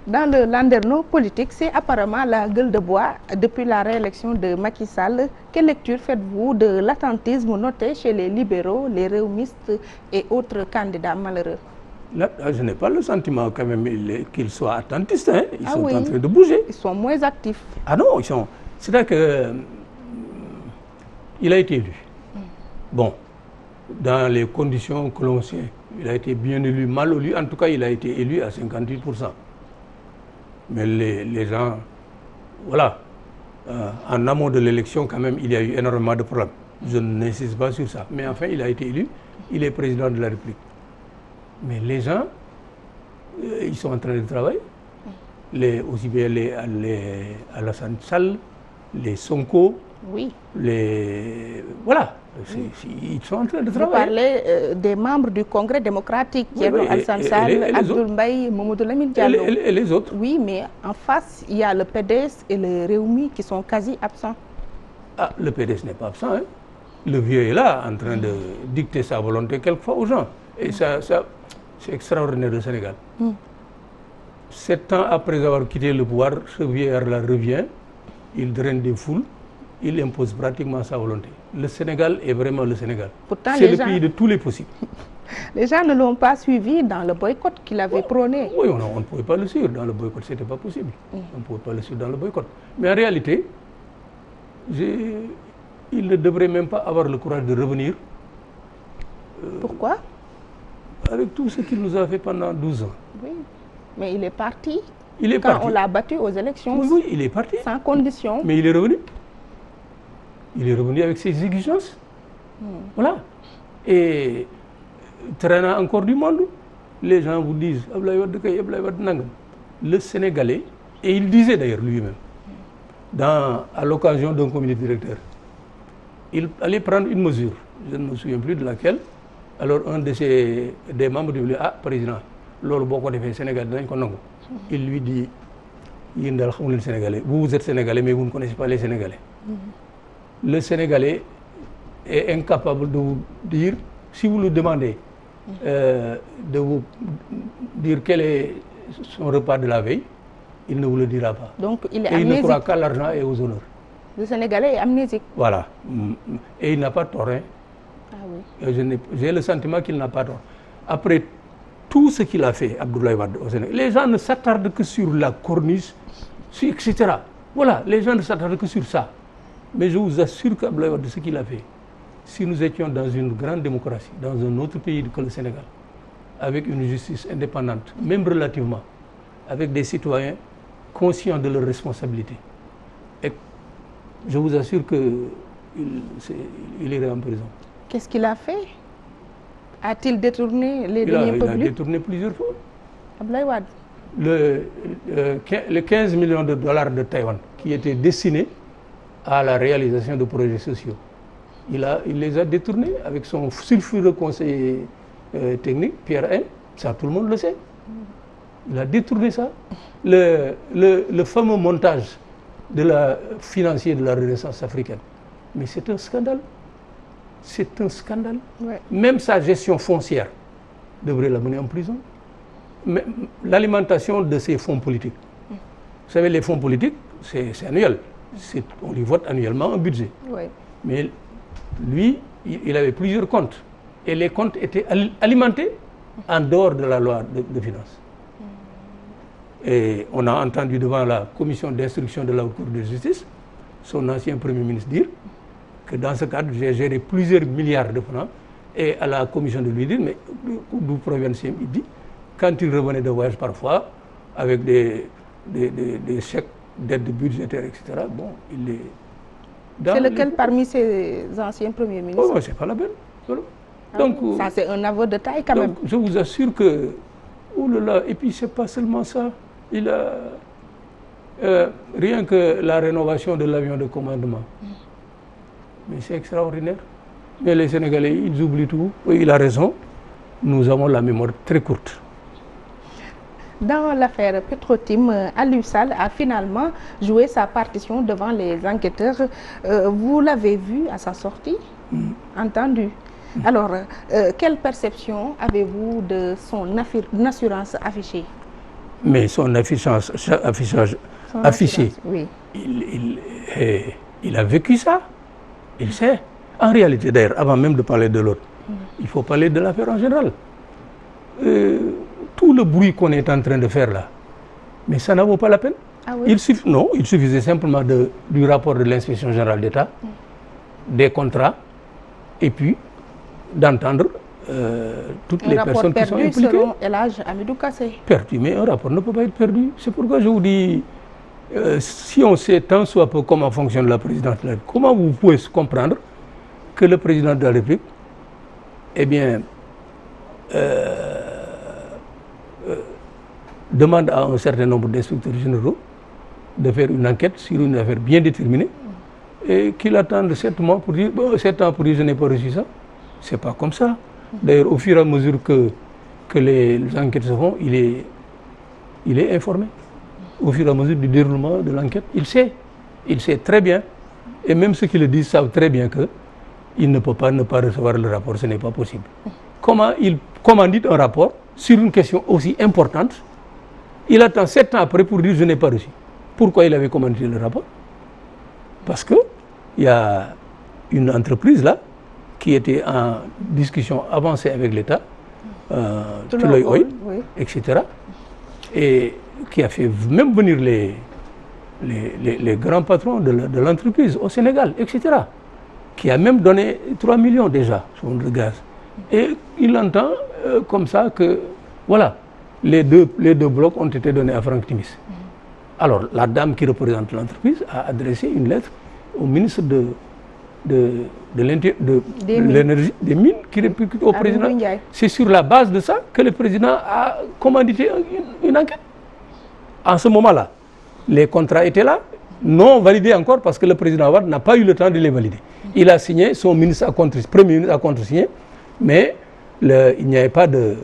Dans le landerneau politique, c'est apparemment la gueule de bois depuis la réélection de Macky Sall. Quelle lecture faites-vous de l'attentisme noté chez les libéraux, les réumistes et autres candidats malheureux? Là, je n'ai pas le sentiment quand même qu'ils soient attentistes. Hein. Ils sont en train de bouger. Ils sont moins actifs. Ah non, c'est-à-dire que il a été élu. Bon, dans les conditions que l'on sait. Il a été bien élu, mal élu. En tout cas, il a été élu à 58%. Mais les gens, voilà, en amont de l'élection, quand même, il y a eu énormément de problèmes. Je n'insiste pas sur ça. Mais enfin, il a été élu. Il est président de la République. Mais les gens, ils sont en train de travailler. Aussi bien les Alassane Sall, les Sonko, oui. Voilà. Ils sont en train de travailler. Vous parlez des membres du Congrès démocratique, Alassane Sall, Abdoul Mbaye, Mamadou Lamine Diallo. Et les autres. Oui, mais en face, il y a le PDS et le Réumi qui sont quasi absents. Ah, le PDS n'est pas absent. Hein. Le vieux est là, en train de dicter sa volonté quelquefois aux gens. Et ça c'est extraordinaire au Sénégal. 7 ans après avoir quitté le pouvoir, ce vieillard-là revient, il draine des foules, il impose pratiquement sa volonté. Le Sénégal est vraiment le Sénégal. C'est le pays de tous les possibles. Les gens ne l'ont pas suivi dans le boycott qu'il avait prôné. Oui, on ne pouvait pas le suivre dans le boycott, ce n'était pas possible. On ne pouvait pas le suivre dans le boycott. Mais en réalité, il ne devrait même pas avoir le courage de revenir. Pourquoi? Avec tout ce qu'il nous a fait pendant 12 ans. Oui, mais il est parti. Il est Quand on l'a battu aux élections. Oui, il est parti. Sans condition. Mais il est revenu. Il est revenu avec ses exigences. Voilà. Et traînant encore du monde. Les gens vous disent, le Sénégalais, et il disait d'ailleurs lui-même, à l'occasion d'un comité directeur, il allait prendre une mesure, je ne me souviens plus de laquelle. Alors un des membres lui dit, ah, président, lolo boko defé Sénégal dañ ko nangu. Il lui dit, Sénégalais, vous êtes Sénégalais mais vous ne connaissez pas les Sénégalais. Le Sénégalais est incapable de vous dire, si vous lui demandez de vous dire quel est son repas de la veille, il ne vous le dira pas. Donc il est amnésique. Et il ne croit qu'à l'argent et aux honneurs. Le Sénégalais est amnésique. Voilà. Et il n'a pas tort. Hein. Ah oui. J'ai le sentiment qu'il n'a pas tort. Après tout ce qu'il a fait, Abdoulaye Wade, au Sénégal, les gens ne s'attardent que sur la corniche, etc. Voilà, les gens ne s'attardent que sur ça. Mais je vous assure qu'Abdoulaye Wade, ce qu'il a fait, si nous étions dans une grande démocratie, dans un autre pays que le Sénégal, avec une justice indépendante, même relativement, avec des citoyens conscients de leurs responsabilités, et je vous assure qu'il irait en prison. Qu'est-ce qu'il a fait? A-t-il détourné les deniers publics? Il a détourné plusieurs fois. Abdoulaye Wade. Les 15 millions de dollars de Taïwan qui étaient destinés à la réalisation de projets sociaux, il les a détournés avec son sulfureux conseiller technique, Pierre N. Ça, tout le monde le sait. Il a détourné ça. Le fameux montage financier de la Renaissance africaine. Mais c'est un scandale. C'est un scandale. Ouais. Même sa gestion foncière devrait l'amener en prison. L'alimentation de ces fonds politiques. Vous savez, les fonds politiques, c'est annuel. On lui vote annuellement un budget. Ouais. Mais lui, il avait plusieurs comptes. Et les comptes étaient alimentés en dehors de la loi de finances. Et on a entendu devant la commission d'instruction de la Haute Cour de justice son ancien Premier ministre dire que dans ce cadre, j'ai géré plusieurs milliards de francs. Et à la commission de lui dire, mais d'où provient ce il dit, quand il revenait de voyage parfois, avec des chèques d'aide budgétaire, etc., bon, il est... C'est lequel parmi ces anciens premiers ministres? Oh, c'est pas la peine. Voilà. Ah, donc, ça, c'est un aveu de taille quand même. Je vous assure que... Oh là là, et puis c'est pas seulement ça. Il a... rien que la rénovation de l'avion de commandement. Mais c'est extraordinaire. Mais les Sénégalais, ils oublient tout. Oui, il a raison. Nous avons la mémoire très courte. Dans l'affaire Petro-Tim, Aliou Sall a finalement joué sa partition devant les enquêteurs. Vous l'avez vu à sa sortie, entendu. Alors, quelle perception avez-vous de son assurance affichée? Mais son affichage affiché, oui. Il a vécu ça. Il sait. En réalité, d'ailleurs, avant même de parler de l'autre, il faut parler de l'affaire en général. Tout le bruit qu'on est en train de faire là, mais ça n'en vaut pas la peine. Ah oui? Il suffisait simplement du rapport de l'inspection générale d'État, des contrats, et puis d'entendre toutes les personnes qui sont impliquées. Selon El Hadj Amidou Kassé. Perdu, mais un rapport ne peut pas être perdu. C'est pourquoi je vous dis, si on sait tant soit peu comment fonctionne la présidence, comment vous pouvez comprendre que le président de la République, eh bien, demande à un certain nombre d'inspecteurs généraux de faire une enquête sur une affaire bien déterminée et qu'il attende 7 mois pour dire, bon, 7 ans pour dire je n'ai pas reçu ça. C'est pas comme ça. D'ailleurs, au fur et à mesure que les enquêtes se font, il est informé. Au fur et à mesure du déroulement de l'enquête, il sait très bien, et même ceux qui le disent savent très bien qu'il ne peut pas ne pas recevoir le rapport, ce n'est pas possible. Comment il commandite un rapport sur une question aussi importante? Il attend 7 ans après pour dire je n'ai pas reçu. Pourquoi il avait commandité le rapport? Parce qu'il y a une entreprise là qui était en discussion avancée avec l'État Tuloy Oil, etc. Et qui a fait même venir les grands patrons de l'entreprise au Sénégal, etc. Qui a même donné 3 millions déjà sur le gaz. Et il entend comme ça que, voilà, les deux blocs ont été donnés à Franck Timis. Alors, la dame qui représente l'entreprise a adressé une lettre au ministre de l'énergie, des mines, qui réplique au président. C'est sur la base de ça que le président a commandité une enquête. En ce moment-là, les contrats étaient là, non validés encore parce que le président Wade n'a pas eu le temps de les valider. Il a signé, son ministre a premier ministre a contresigné, mais il n'y avait pas de...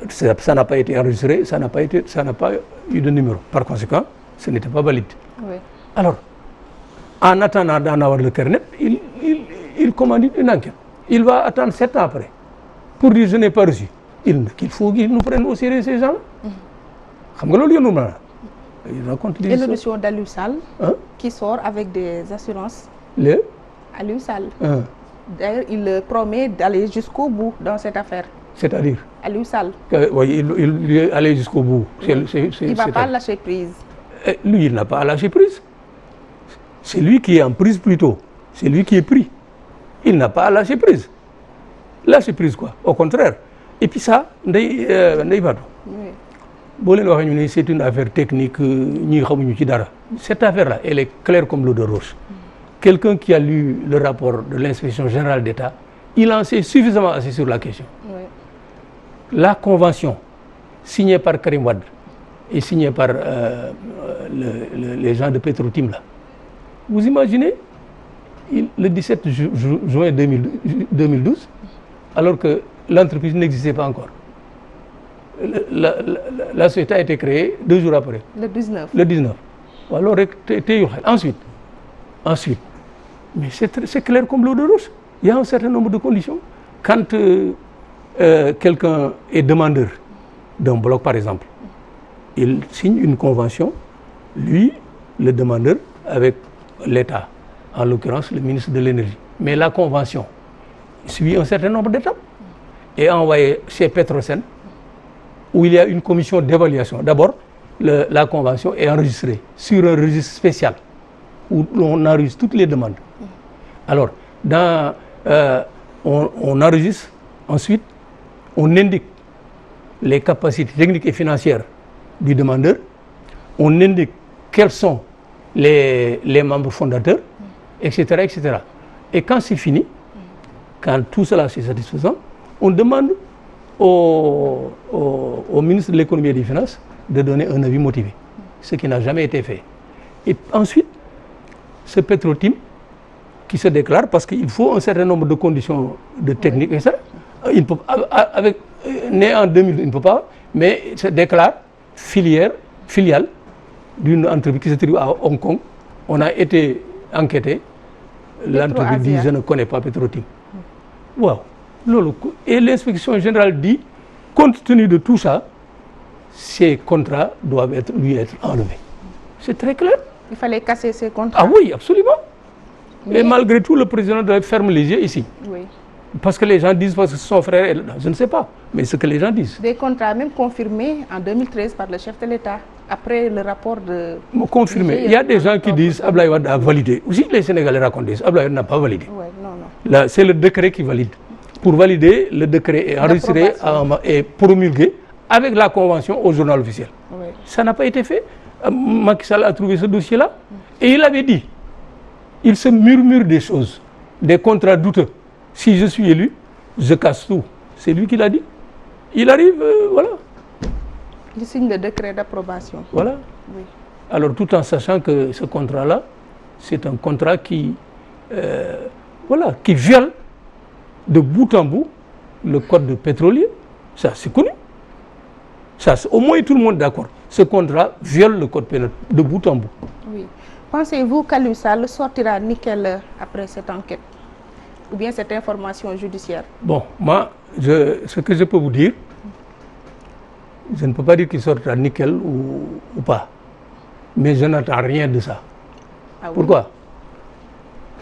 ça n'a pas été enregistré, ça n'a pas eu de numéro. Par conséquent, ce n'était pas valide. Oui. Alors, en attendant d'en avoir le cœur net, il commandite une enquête. Il va attendre 7 ans après pour dire je n'ai pas reçu. Il faut qu'ils nous prennent au sérieux ces gens-là. Et l'audition d'Aliou Sall qui sort avec des assurances. Aliou Sall. D'ailleurs, il promet d'aller jusqu'au bout dans cette affaire. C'est-à-dire Aliou Sall. Oui, il est allé jusqu'au bout. Il ne va pas lâcher prise. Lui, il n'a pas lâché prise. C'est lui qui est en prise plutôt. C'est lui qui est pris. Il n'a pas lâché prise. Lâcher prise quoi? Au contraire. Et puis ça, c'est une affaire technique. Cette affaire-là, elle est claire comme l'eau de roche. Quelqu'un qui a lu le rapport de l'inspection générale d'État, il en sait suffisamment assez sur la question. Oui. La convention signée par Karim Wade et signée par les gens de Petro-Tim, là, vous imaginez, le 17 juin 2012, alors que l'entreprise n'existait pas encore. La société a été créée 2 jours après. Le 19. Le 19. Alors, ensuite, mais c'est clair comme l'eau de roche. Il y a un certain nombre de conditions. Quand quelqu'un est demandeur d'un bloc, par exemple, il signe une convention, lui, le demandeur, avec l'État, en l'occurrence le ministre de l'Énergie. Mais la convention suit un certain nombre d'étapes et est envoyée chez Petrosen, où il y a une commission d'évaluation. D'abord, la convention est enregistrée sur un registre spécial, où on enregistre toutes les demandes. Alors, on enregistre, ensuite, on indique les capacités techniques et financières du demandeur, on indique quels sont les membres fondateurs, etc., etc. Et quand c'est fini, quand tout cela c'est satisfaisant, on demande au ministre de l'économie et des finances de donner un avis motivé, ce qui n'a jamais été fait. Et ensuite, ce Petro-Tim qui se déclare, parce qu'il faut un certain nombre de conditions de technique, et ça, il peut, né en 2000, il ne peut pas, mais il se déclare filiale d'une entreprise qui se trouve à Hong Kong. On a été enquêté, l'entreprise dit je ne connais pas Petro-Tim. Wow. Et l'inspection générale dit, compte tenu de tout ça, ces contrats doivent lui être enlevés. C'est très clair. Il fallait casser ces contrats. Ah oui, absolument. Mais malgré tout, le président ferme les yeux ici. Oui. Parce que les gens disent parce que son frère est là. Je ne sais pas, mais ce que les gens disent. Des contrats même confirmés en 2013 par le chef de l'État, après le rapport de... Confirmé. Il y a des gens qui disent Abdoulaye Wade a validé. Aussi les Sénégalais racontent ça. Abdoulaye Wade n'a pas validé. Ouais, non. C'est le décret qui valide. Pour valider, le décret est enregistré et promulgué avec la convention au journal officiel. Oui. Ça n'a pas été fait. Macky Sall a trouvé ce dossier-là et il avait dit, il se murmure des choses, des contrats douteux. Si je suis élu, je casse tout. C'est lui qui l'a dit. Il arrive, voilà. Il signe le décret d'approbation. Voilà. Oui. Alors tout en sachant que ce contrat-là, c'est un contrat qui viole de bout en bout le code pétrolier. Ça, c'est connu. Ça, au moins tout le monde est d'accord. Ce contrat viole le code pénal de bout en bout. Oui. Pensez-vous qu'Aliou Sall sortira nickel après cette enquête? Ou bien cette information judiciaire? Bon, moi, ce que je peux vous dire, je ne peux pas dire qu'il sortira nickel ou pas. Mais je n'attends rien de ça. Ah oui? Pourquoi?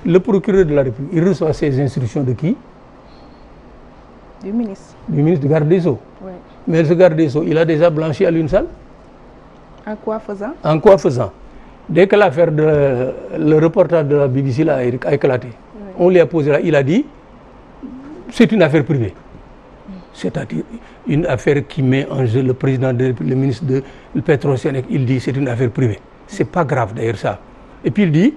Le procureur de la République, il reçoit ses instructions de qui? Du ministre. Du ministre du garde des Sceaux. Oui. Mais ce garde des Sceaux, il a déjà blanchi Alioune Sall. En quoi faisant? En quoi faisant? Dès que l'affaire le reportage de la BBC là a éclaté, oui, on lui a posé là, il a dit c'est une affaire privée. C'est-à-dire une affaire qui met en jeu le président, le ministre de Petrosen, il dit c'est une affaire privée. C'est pas grave d'ailleurs ça. Et puis il dit,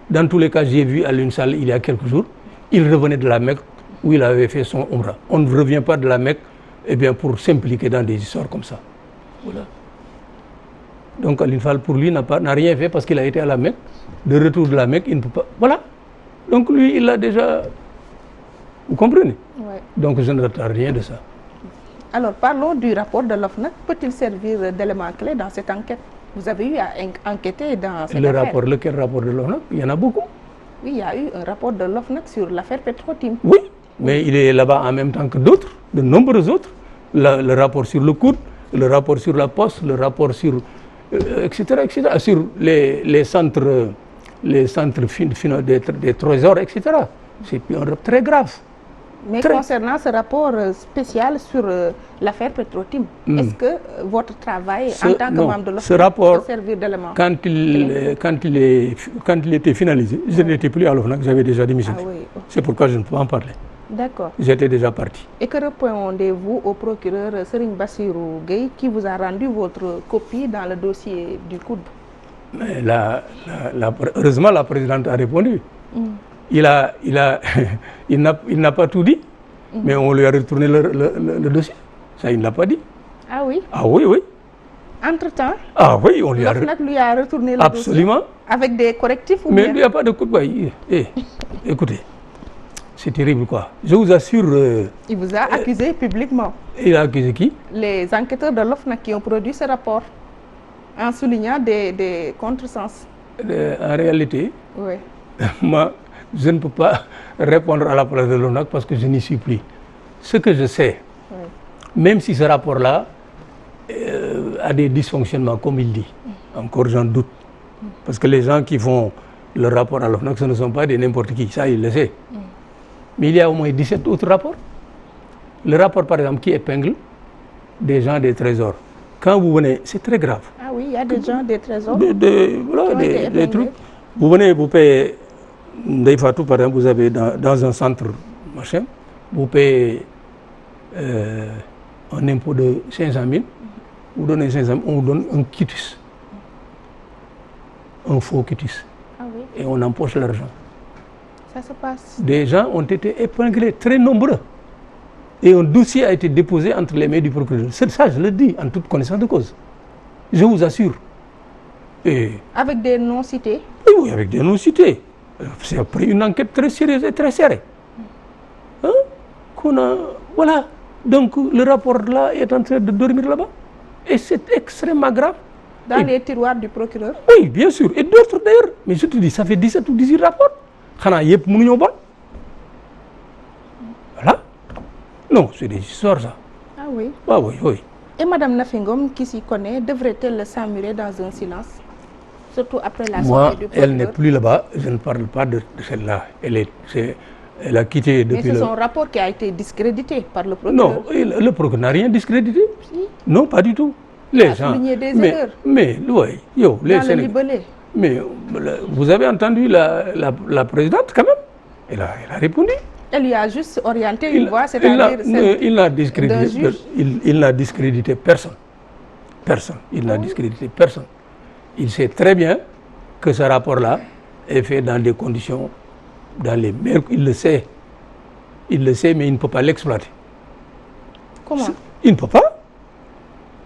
dans tous les cas, j'ai vu Alioune Sall il y a quelques jours, il revenait de la Mecque où il avait fait son Umrah. On ne revient pas de la Mecque pour s'impliquer dans des histoires comme ça. Voilà. Donc Alioune Sall pour lui n'a rien fait parce qu'il a été à la Mecque. De retour de la Mecque, il ne peut pas. Voilà. Donc lui, il a déjà. Vous comprenez? Ouais. Donc je ne retends rien de ça. Alors parlons du rapport de l'OFNAC. Peut-il servir d'élément clé dans cette enquête? Vous avez eu à enquêter dans cette affaire. Lequel rapport de l'OFNAC? Il y en a beaucoup. Oui, il y a eu un rapport de l'OFNAC sur l'affaire Petro-Tim. Oui, mais il est là-bas en même temps que d'autres, de nombreux autres. Le rapport sur le coude, le rapport sur la poste, le rapport sur etc., sur les centres des trésors, etc. C'est un rapport très grave. Mais concernant ce rapport spécial sur l'affaire Petro-Tim, est-ce que votre travail en tant que membre de l'OFNAC peut servir d'élément? Quand il était finalisé, je n'étais plus à l'OFNAC, j'avais déjà démissionné. Ah, oui. C'est pourquoi je ne peux pas en parler. D'accord. J'étais déjà parti. Et que répondez-vous au procureur Serigne Bassirou Gueye qui vous a rendu votre copie dans le dossier du coude? Mais heureusement, la présidente a répondu. Il n'a pas tout dit, mais on lui a retourné le dossier. Ça, il ne l'a pas dit. Ah oui? Ah oui, oui. Entre-temps? Ah oui, on lui a retourné le absolument. Dossier? Avec des correctifs ou mais bien? Il n'y a pas de coup de bail. Écoutez, c'est terrible quoi. Je vous assure... il vous a accusé publiquement. Il a accusé qui? Les enquêteurs de l'OFNAC qui ont produit ce rapport, en soulignant des contresens. En réalité, oui. Moi, je ne peux pas répondre à la place de l'OFNAC parce que je n'y suis plus. Ce que je sais, oui, même si ce rapport-là a des dysfonctionnements, comme il dit, encore j'en doute, parce que les gens qui font le rapport à l'OFNAC, ce ne sont pas des n'importe qui, ça il le sait. Mais il y a au moins 17 autres rapports. Le rapport, par exemple, qui épingle des gens des trésors. Quand vous venez, c'est très grave. Ah oui, il y a des gens des trésors. Voilà, des trucs. Vous venez, vous payez, Fatou, par exemple, vous avez dans un centre, machin, vous payez un impôt de 500 000, vous donnez 500 000, on vous donne un quitus, un faux quitus. Ah oui. Et on empoche l'argent. Ça se passe. Des gens ont été épinglés, très nombreux. Et un dossier a été déposé entre les mains du procureur. C'est ça, je le dis, en toute connaissance de cause. Je vous assure. Et avec des noms cités? Oui, avec des noms cités. C'est après une enquête très sérieuse et très serrée. Voilà. Donc le rapport là est en train de dormir là-bas. Et c'est extrêmement grave. Dans les tiroirs du procureur? Oui, bien sûr. Et d'autres d'ailleurs. Mais je te dis, ça fait 17 ou 18 rapports. Voilà. Non, c'est des histoires ça. Ah oui? Ah oui, oui. Et Mme Nafi Ngom, qui s'y connaît, devrait-elle s'emmurer dans un silence? Surtout après la sortie du procureur? Elle n'est plus là-bas. Je ne parle pas de celle-là. Elle a quitté depuis. Mais c'est son rapport qui a été discrédité par le procureur? Non, le procureur n'a rien discrédité. Si. Non, pas du tout. Les gens. Des erreurs. Mais oui, les Sénégalais. Mais vous avez entendu la présidente quand même? Elle a répondu. Elle lui a juste orienté une voie, c'est-à-dire il n'a discrédité personne. Personne. Il n'a discrédité personne. Il sait très bien que ce rapport-là est fait dans des conditions, dans les meilleures. Il le sait. Il le sait, mais il ne peut pas l'exploiter. Comment? Il ne peut pas.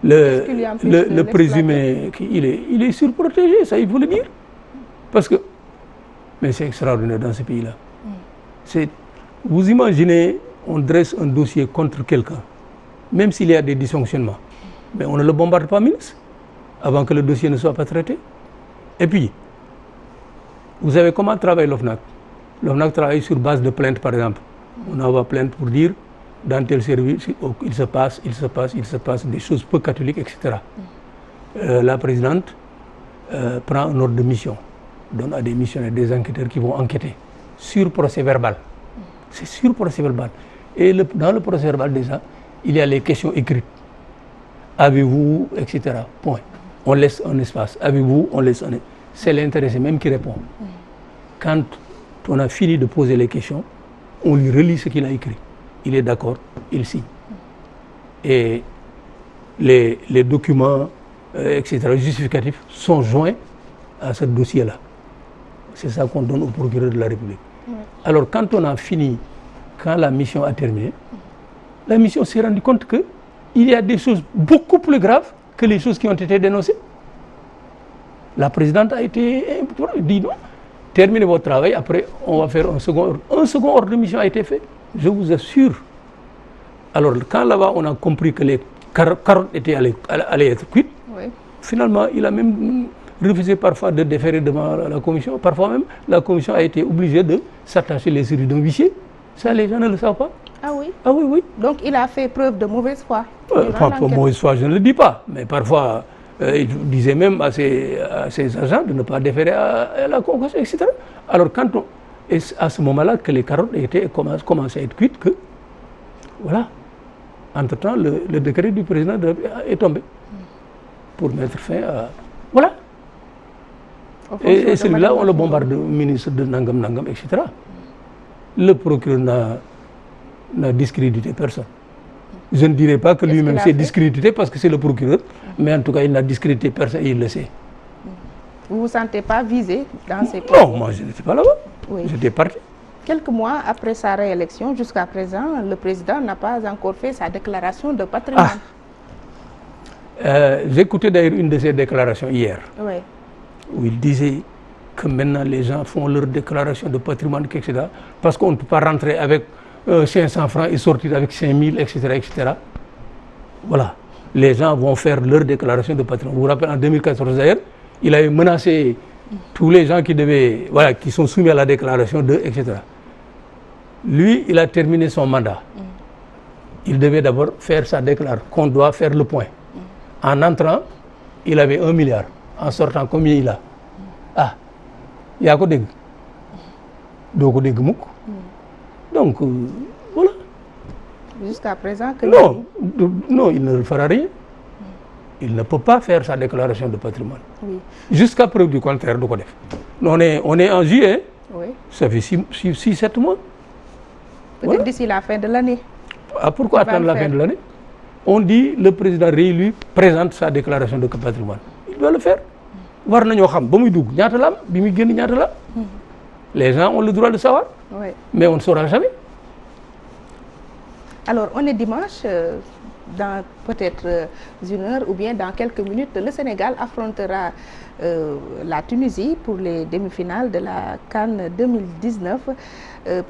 Le présumé, il est surprotégé, ça il faut le dire. Parce que, mais c'est extraordinaire dans ce pays-là. Vous imaginez, on dresse un dossier contre quelqu'un, même s'il y a des dysfonctionnements, mais on ne le bombarde pas, ministre, avant que le dossier ne soit pas traité. Et puis, vous savez comment travaille l'OFNAC? L'OFNAC travaille sur base de plainte, par exemple. On envoie plainte pour dire, dans tel service, il se passe des choses peu catholiques, etc. La présidente prend un ordre de mission, donne à des missionnaires, des enquêteurs qui vont enquêter sur procès verbal. C'est sur procès verbal. Et dans le procès verbal déjà, il y a les questions écrites. Avez-vous, etc. Point. On laisse un espace. Avez-vous, on laisse un espace. C'est l'intéressé même qui répond. Quand on a fini de poser les questions, on lui relit ce qu'il a écrit. Il est d'accord, il signe. Et les documents, etc., justificatifs sont joints à ce dossier-là. C'est ça qu'on donne au procureur de la République. Oui. Alors, quand on a fini, quand la mission a terminé, la mission s'est rendue compte qu'il y a des choses beaucoup plus graves que les choses qui ont été dénoncées. La présidente a été dit non, terminez votre travail, après on va faire un second ordre. Un second ordre de mission a été fait, je vous assure. Alors, quand là-bas on a compris que les carottes allaient être cuites, oui. Finalement, il a même refusé parfois de déférer devant la commission. Parfois même, la commission a été obligée de s'attacher les séries d'un huissier. Ça, les gens ne le savent pas. Ah oui? Ah oui, oui. Donc, il a fait preuve de mauvaise foi. Pas mauvaise foi, je ne le dis pas. Mais parfois, il disait même à ses agents de ne pas déférer à la convocation, etc. Alors, et à ce moment-là que les carottes commençaient à être cuites, que, voilà. Entre-temps, le décret du président est tombé pour mettre fin à... Voilà. Et celui-là, on le bombarde, ministre de Nangam Nangam, etc. Le procureur n'a discrédité personne. Je ne dirais pas que lui-même s'est discrédité parce que c'est le procureur, mais en tout cas, il n'a discrédité personne et il le sait. Vous ne vous sentez pas visé dans ces propos? Non, moi je n'étais pas là-bas. Oui. J'étais parti. Quelques mois après sa réélection, jusqu'à présent, le président n'a pas encore fait sa déclaration de patrimoine. J'ai écouté d'ailleurs une de ses déclarations hier, oui. Où il disait que maintenant les gens font leur déclaration de patrimoine, etc. Parce qu'on ne peut pas rentrer avec 500 francs et sortir avec 5000, etc., etc. Voilà. Les gens vont faire leur déclaration de patrimoine. Vous vous rappelez, en 2014 d'ailleurs, il avait menacé tous les gens qui sont soumis à la déclaration de, etc. Lui, il a terminé son mandat. Il devait d'abord faire sa déclaration, qu'on doit faire le point. En entrant, il avait 1 milliard. En sortant, combien il a? Ah, il y a quoi de Donc, voilà. Jusqu'à présent que... Non, il ne fera rien. Il ne peut pas faire sa déclaration de patrimoine. Oui. Jusqu'à preuve du contraire, on est en juillet. Oui. Ça fait 6-7 mois. Peut-être d'ici la fin de l'année. Ah, pourquoi attendre la fin de l'année? On dit le président réélu présente sa déclaration de patrimoine. Il doit le faire. Les gens ont le droit de savoir, oui. Mais on ne saura jamais. Alors, on est dimanche, dans peut-être 1 heure ou bien dans quelques minutes, le Sénégal affrontera la Tunisie pour les demi-finales de la CAN 2019.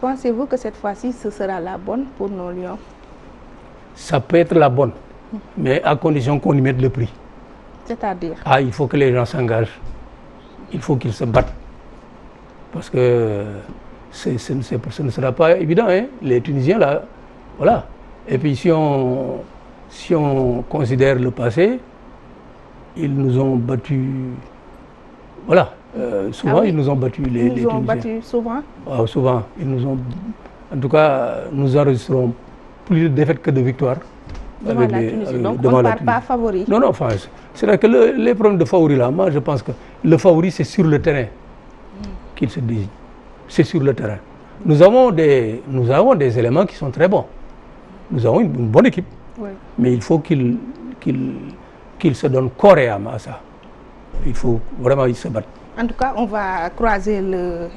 Pensez-vous que cette fois-ci, ce sera la bonne pour nos Lions? Ça peut être la bonne, mais à condition qu'on y mette le prix. C'est-à-dire? Il faut que les gens s'engagent. Il faut qu'ils se battent. Parce que ce ne sera pas évident, hein. Les Tunisiens, là, voilà. Et puis si on considère le passé, ils nous ont battus, voilà. Souvent, ils nous ont battus, les Tunisiens. Ils nous ont battus souvent? Souvent. Ils nous ont... En tout cas, nous enregistrons plus de défaites que de victoires. Devant la Tunisie. Donc, on ne part pas favori. Non, enfin, c'est-à-dire que les problèmes de favori, là, moi, je pense que le favori, c'est sur le terrain qu'il se désigne. C'est sur le terrain. Nous avons des éléments qui sont très bons. Nous avons une bonne équipe. Oui. Mais il faut qu'ils se donnent corps et âme à ça. Il faut vraiment qu'ils se battent. En tout cas, on va croiser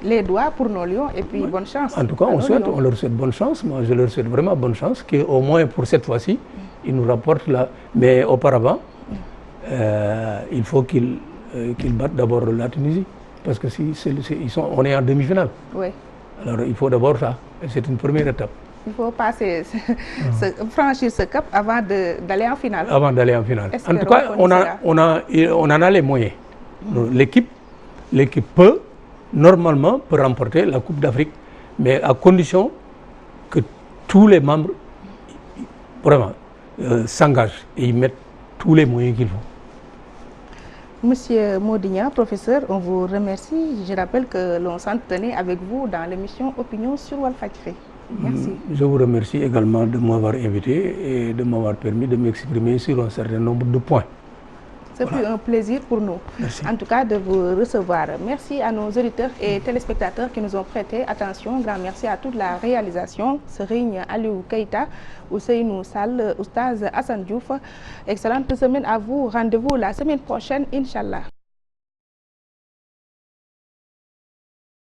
les doigts pour nos Lions et puis bonne chance. En tout cas, on leur souhaite bonne chance. Moi, je leur souhaite vraiment bonne chance, qu'au moins pour cette fois-ci, ils nous rapportent là. Mais auparavant, il faut qu'ils battent d'abord la Tunisie. Parce que on est en demi-finale. Oui. Alors, il faut d'abord ça. C'est une première étape. Il faut franchir ce cap avant d'aller en finale. Avant d'aller en finale. En tout cas, on en a les moyens. L'équipe peut remporter la Coupe d'Afrique, mais à condition que tous les membres vraiment s'engagent et y mettent tous les moyens qu'il faut. Monsieur Modignan, professeur, on vous remercie. Je rappelle que l'on s'entretenait avec vous dans l'émission Opinion sur Walfadjri. Merci. Je vous remercie également de m'avoir invité et de m'avoir permis de m'exprimer sur un certain nombre de points. Ce fut un plaisir pour nous, Merci. en tout cas, de vous recevoir. Merci à nos auditeurs et téléspectateurs qui nous ont prêté attention. Grand merci à toute la réalisation. Serigne Aliou Keita, Ousseynou Sall, Oustaz Hassan Diouf. Excellente semaine à vous. Rendez-vous la semaine prochaine, Inch'Allah.